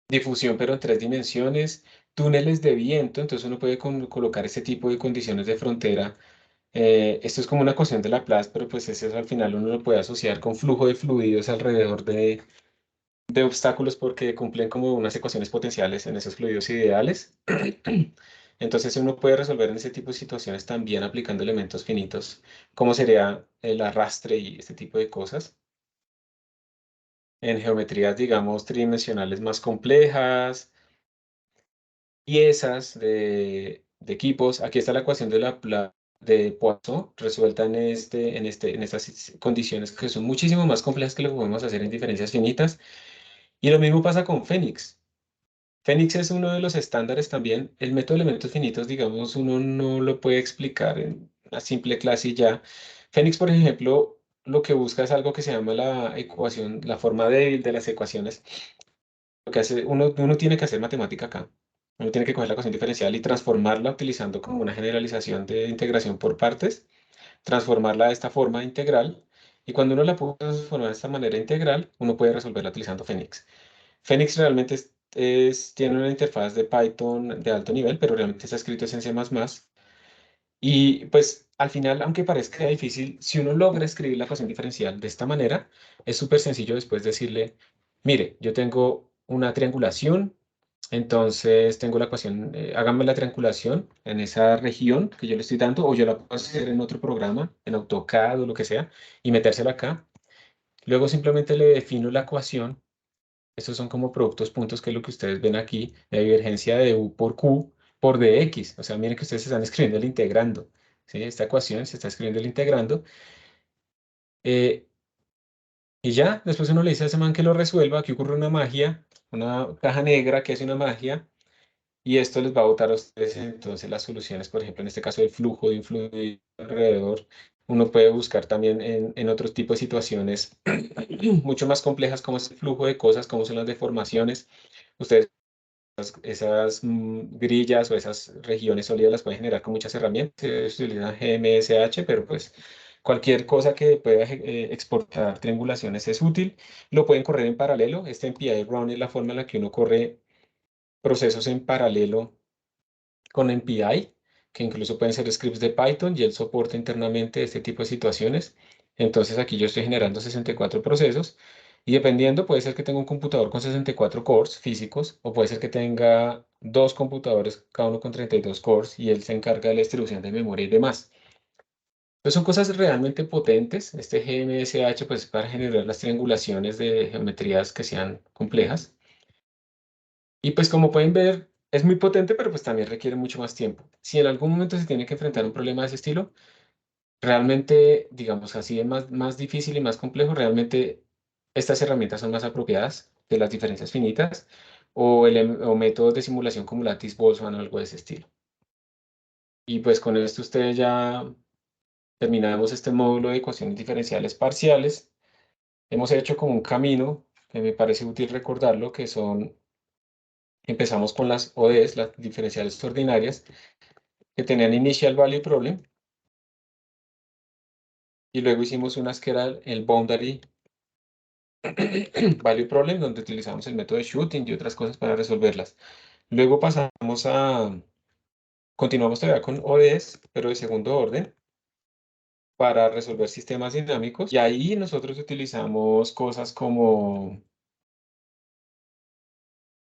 difusión, pero en 3 dimensiones, túneles de viento, entonces uno puede colocar ese tipo de condiciones de frontera. Esto es como una ecuación de Laplace, pero pues eso al final uno lo puede asociar con flujo de fluidos alrededor de obstáculos porque cumplen como unas ecuaciones potenciales en esos fluidos ideales. Entonces uno puede resolver en ese tipo de situaciones también aplicando elementos finitos, como sería el arrastre y este tipo de cosas. En geometrías, digamos, tridimensionales más complejas, piezas de equipos. Aquí está la ecuación de Poisson resuelta en estas condiciones que son muchísimo más complejas que lo que podemos hacer en diferencias finitas. Y lo mismo pasa con Fénix. Fénix es uno de los estándares también. El método de elementos finitos, digamos, uno no lo puede explicar en una simple clase y ya. Fénix, por ejemplo, lo que busca es algo que se llama la ecuación, la forma débil de las ecuaciones. Lo que hace, uno tiene que hacer matemática acá. Uno tiene que coger la ecuación diferencial y transformarla utilizando como una generalización de integración por partes, transformarla de esta forma integral. Y cuando uno la puede transformar de esta manera integral, uno puede resolverla utilizando Fénix. Fénix realmente tiene una interfaz de Python de alto nivel, pero realmente está escrito en C++. Y pues al final, aunque parezca difícil, si uno logra escribir la ecuación diferencial de esta manera, es súper sencillo después decirle, mire, yo tengo una triangulación, entonces tengo la ecuación, hágame la triangulación en esa región que yo le estoy dando, o yo la puedo hacer en otro programa, en AutoCAD o lo que sea, y metérsela acá. Luego simplemente le defino la ecuación. Estos son como productos puntos, que es lo que ustedes ven aquí, la divergencia de U por Q por dx. O sea, miren que ustedes se están escribiendo el integrando. ¿Sí? Esta ecuación se está escribiendo el integrando. eh, y ya, después uno le dice a ese man que lo resuelva. Aquí ocurre una magia, una caja negra que hace una magia. Y esto les va a botar a ustedes entonces las soluciones, por ejemplo, en este caso del flujo de un fluido alrededor. Uno puede buscar también en otros tipos de situaciones mucho más complejas, como es el flujo de cosas, como son las deformaciones. Ustedes esas grillas o esas regiones sólidas las pueden generar con muchas herramientas. Se utiliza GMSH, pero pues cualquier cosa que pueda exportar triangulaciones es útil. Lo pueden correr en paralelo. Este MPI run es la forma en la que uno corre procesos en paralelo con MPI, que incluso pueden ser scripts de Python y él soporta internamente este tipo de situaciones. Entonces aquí yo estoy generando 64 procesos y dependiendo puede ser que tenga un computador con 64 cores físicos o puede ser que tenga dos computadores, cada uno con 32 cores y él se encarga de la distribución de memoria y demás. Entonces son cosas realmente potentes. Este GMSH pues para generar las triangulaciones de geometrías que sean complejas. Y pues como pueden ver, es muy potente, pero pues también requiere mucho más tiempo. Si en algún momento se tiene que enfrentar a un problema de ese estilo, realmente, digamos así, es más difícil y más complejo. Realmente estas herramientas son más apropiadas que las diferencias finitas o métodos de simulación como Lattice-Boltzmann o algo de ese estilo. Y pues con esto ustedes ya terminamos este módulo de ecuaciones diferenciales parciales. Hemos hecho como un camino que me parece útil recordarlo, que son, empezamos con las ODS, las diferenciales ordinarias, que tenían Initial Value Problem, y luego hicimos unas que era el Boundary Value Problem, donde utilizamos el método de Shooting y otras cosas para resolverlas. Luego continuamos todavía con ODS, pero de segundo orden, para resolver sistemas dinámicos. Y ahí nosotros utilizamos cosas como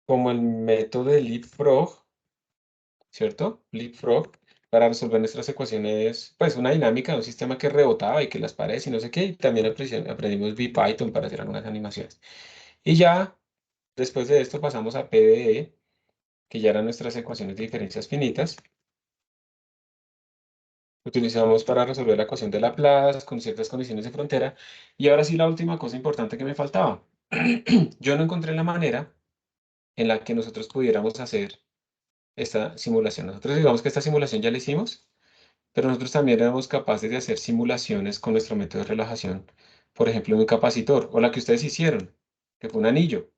el método de Leapfrog, ¿cierto? Leapfrog, para resolver nuestras ecuaciones, pues una dinámica de un sistema que rebotaba y que las paredes y no sé qué. Y también aprendimos VPython para hacer algunas animaciones. Y ya después de esto pasamos a PDE, que ya eran nuestras ecuaciones de diferencias finitas. Utilizamos para resolver la ecuación de Laplace con ciertas condiciones de frontera. Y ahora sí la última cosa importante que me faltaba. Yo no encontré la manera en la que nosotros pudiéramos hacer esta simulación. Nosotros digamos que esta simulación ya la hicimos, pero nosotros también éramos capaces de hacer simulaciones con nuestro método de relajación. Por ejemplo, un capacitor, o la que ustedes hicieron, que fue un anillo.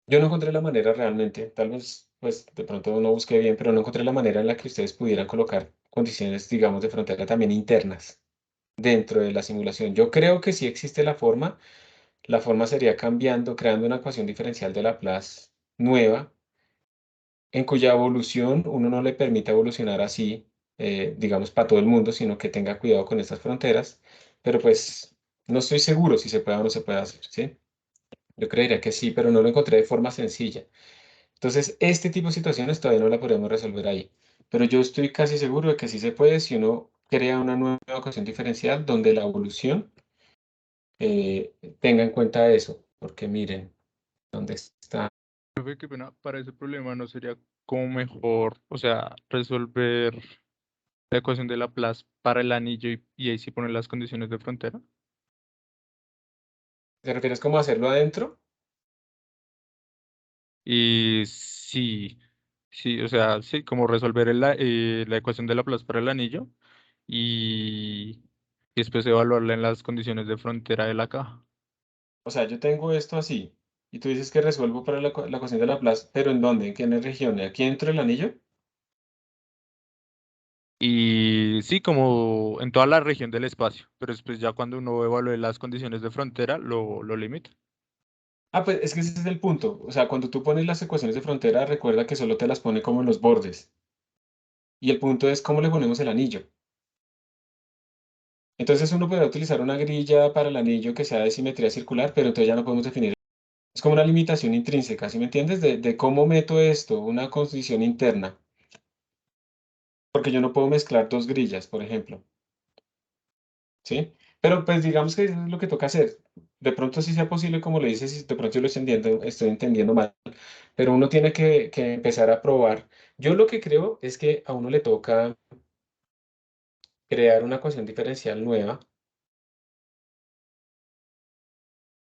Yo no encontré la manera realmente, tal vez, pues de pronto no busqué bien, pero no encontré la manera en la que ustedes pudieran colocar condiciones, digamos, de frontera también internas dentro de la simulación. Yo creo que sí existe la forma sería cambiando, creando una ecuación diferencial de Laplace nueva, en cuya evolución uno no le permite evolucionar así, digamos, para todo el mundo, sino que tenga cuidado con estas fronteras, pero pues no estoy seguro si se puede o no se puede hacer, ¿sí? Yo creería que sí, pero no lo encontré de forma sencilla. Entonces, este tipo de situaciones todavía no la podemos resolver ahí. Pero yo estoy casi seguro de que sí se puede si uno crea una nueva ecuación diferencial donde la evolución tenga en cuenta eso. Porque miren, ¿dónde está? Profe, qué pena, para ese problema no sería como mejor, o sea, resolver la ecuación de Laplace para el anillo y ahí sí poner las condiciones de frontera. ¿Te refieres cómo hacerlo adentro? Y sí, sí, o sea, sí, como resolver la ecuación de Laplace para el anillo y después evaluarla en las condiciones de frontera de la caja. O sea, yo tengo esto así. Y tú dices que resuelvo para la ecuación de Laplace, pero ¿en dónde? ¿En qué región? ¿Aquí dentro del anillo? Y sí, como en toda la región del espacio, pero después ya cuando uno evalúe las condiciones de frontera, lo limita. Ah, pues es que ese es el punto. O sea, cuando tú pones las ecuaciones de frontera, recuerda que solo te las pone como en los bordes. Y el punto es cómo le ponemos el anillo. Entonces uno podrá utilizar una grilla para el anillo que sea de simetría circular, pero entonces ya no podemos definir. Es como una limitación intrínseca, ¿sí me entiendes? De cómo meto esto, una condición interna. Porque yo no puedo mezclar dos grillas, por ejemplo. ¿Sí? Pero pues digamos que eso es lo que toca hacer. De pronto sí sea posible, como le dices, y de pronto yo lo estoy entendiendo mal, pero uno tiene que empezar a probar. Yo lo que creo es que a uno le toca crear una ecuación diferencial nueva.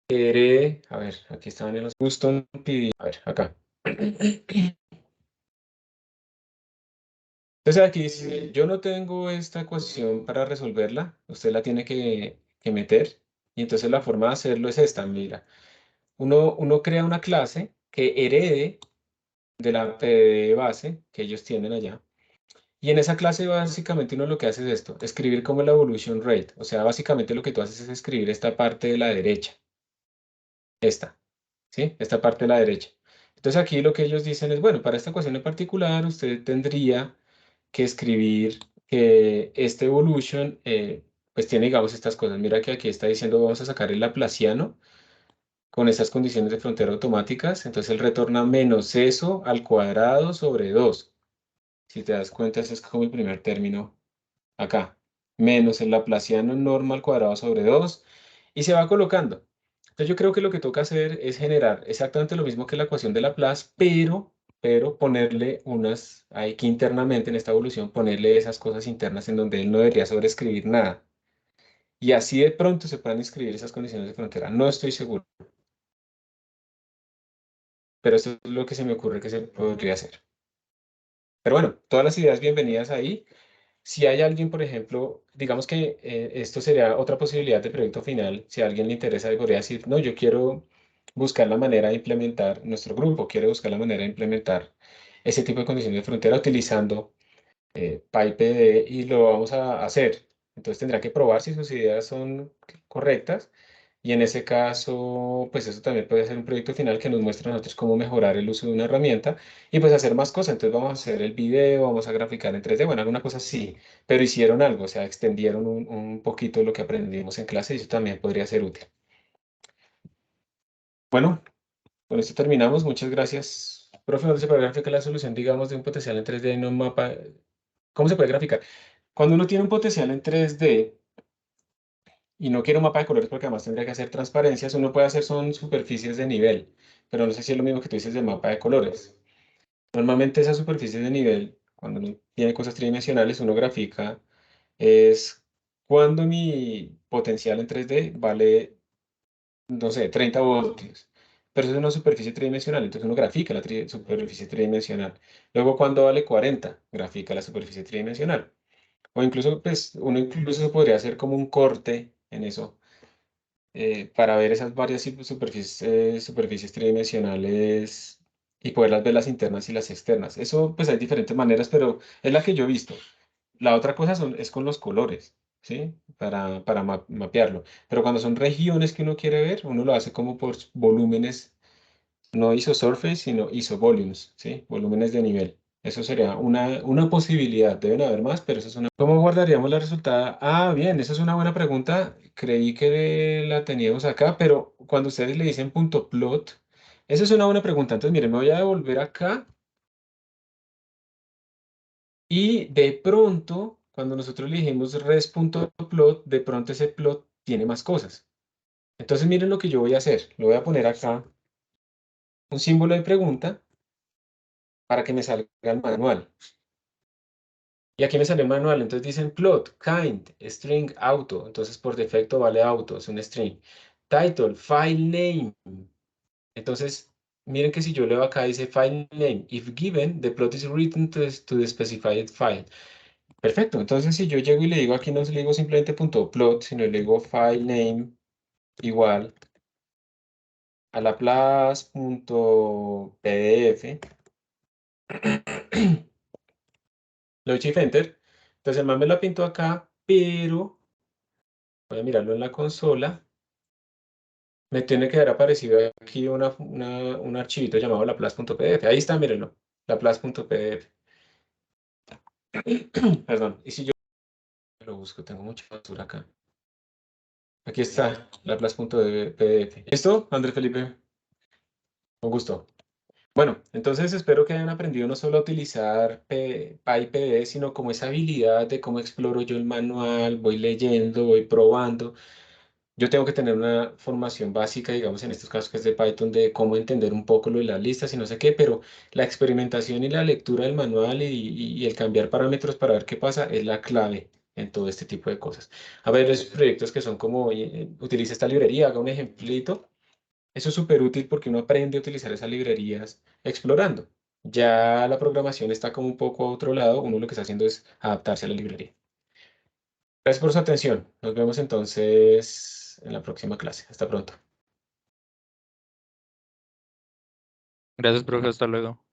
A ver, aquí estaban en los custom PD. A ver, acá. Entonces aquí dice, yo no tengo esta ecuación para resolverla, usted la tiene que meter. Y entonces la forma de hacerlo es esta, mira. Uno crea una clase que herede de la PD base que ellos tienen allá. Y en esa clase básicamente uno lo que hace es esto, escribir como la evolution rate. O sea, básicamente lo que tú haces es escribir esta parte de la derecha. Esta, ¿sí? Esta parte de la derecha. Entonces aquí lo que ellos dicen es, bueno, para esta ecuación en particular usted tendría que escribir que este evolution pues tiene, digamos, estas cosas. Mira que aquí está diciendo vamos a sacar el laplaciano con estas condiciones de frontera automáticas. Entonces él retorna menos eso al cuadrado sobre 2. Si te das cuenta, ese es como el primer término acá. Menos el laplaciano norma al cuadrado sobre 2 y se va colocando. Entonces yo creo que lo que toca hacer es generar exactamente lo mismo que la ecuación de Laplace, pero pero ponerle unas, hay que internamente en esta evolución ponerle esas cosas internas en donde él no debería sobreescribir nada. Y así de pronto se puedan escribir esas condiciones de frontera. No estoy seguro, pero esto es lo que se me ocurre que se podría hacer. Pero bueno, todas las ideas bienvenidas ahí. Si hay alguien, por ejemplo, digamos que esto sería otra posibilidad de proyecto final, si a alguien le interesa, podría decir, no, yo quiero buscar la manera de implementar, nuestro grupo quiere buscar la manera de implementar ese tipo de condiciones de frontera utilizando PyPD y lo vamos a hacer. Entonces tendrá que probar si sus ideas son correctas y en ese caso, pues eso también puede ser un proyecto final que nos muestre a nosotros cómo mejorar el uso de una herramienta y pues hacer más cosas. Entonces vamos a hacer el video, vamos a graficar en 3D, bueno, alguna cosa sí, pero hicieron algo, o sea, extendieron un poquito lo que aprendimos en clase y eso también podría ser útil. Bueno, con esto terminamos. Muchas gracias. Profe, ¿dónde se puede graficar la solución, digamos, de un potencial en 3D en un mapa? ¿Cómo se puede graficar? Cuando uno tiene un potencial en 3D y no quiere un mapa de colores porque además tendría que hacer transparencias, uno puede hacer son superficies de nivel, pero no sé si es lo mismo que tú dices de mapa de colores. Normalmente esas superficies de nivel, cuando uno tiene cosas tridimensionales, uno grafica es cuando mi potencial en 3D vale, no sé, 30 voltios. Pero eso es una superficie tridimensional, entonces uno grafica la superficie tridimensional. Luego, cuando vale 40, grafica la superficie tridimensional. O incluso, pues, uno incluso podría hacer como un corte en eso para ver esas varias superficies tridimensionales y poderlas ver las internas y las externas. Eso, pues, hay diferentes maneras, pero es la que yo he visto. La otra cosa es con los colores, ¿sí? Para mapearlo. Pero cuando son regiones que uno quiere ver, uno lo hace como por volúmenes, no isosurface, sino isovolumes, ¿sí? Volúmenes de nivel. Eso sería una posibilidad. Deben haber más, pero eso es una. ¿Cómo guardaríamos la resultada? Ah, bien, esa es una buena pregunta. Creí que la teníamos acá, pero cuando ustedes le dicen punto plot, esa es una buena pregunta. Entonces, miren, me voy a devolver acá y de pronto, cuando nosotros le dijimos res.plot, de pronto ese plot tiene más cosas. Entonces, miren lo que yo voy a hacer. Le voy a poner acá un símbolo de pregunta para que me salga el manual. Y aquí me sale el manual, entonces dicen plot, kind, string, auto. Entonces por defecto vale auto, es un string. Title, file name. Entonces, miren que si yo leo acá dice file name. If given, the plot is written to the specified file. Perfecto, entonces si yo llego y le digo aquí no le digo simplemente punto .plot, sino le digo file name igual a la .pdf. Le doy shift enter. Entonces el man me la pintó acá, pero voy a mirarlo en la consola. Me tiene que haber aparecido aquí un archivito llamado laplace.pdf. Ahí está, mírenlo. Laplace.pdf. Perdón. Y si yo lo busco, tengo mucha basura acá. Aquí está, laplace.pdf. ¿Listo, Andrés Felipe? Con gusto. Bueno, entonces espero que hayan aprendido no solo a utilizar PyPD, sino como esa habilidad de cómo exploro yo el manual, voy leyendo, voy probando. Yo tengo que tener una formación básica, digamos, en estos casos que es de Python, de cómo entender un poco lo de las listas y no sé qué, pero la experimentación y la lectura del manual y el cambiar parámetros para ver qué pasa es la clave en todo este tipo de cosas. A ver, esos proyectos que son como, utilice esta librería, haga un ejemplito. Eso es súper útil porque uno aprende a utilizar esas librerías explorando. Ya la programación está como un poco a otro lado, uno lo que está haciendo es adaptarse a la librería. Gracias por su atención. Nos vemos entonces en la próxima clase. Hasta pronto. Gracias, profe. Hasta luego.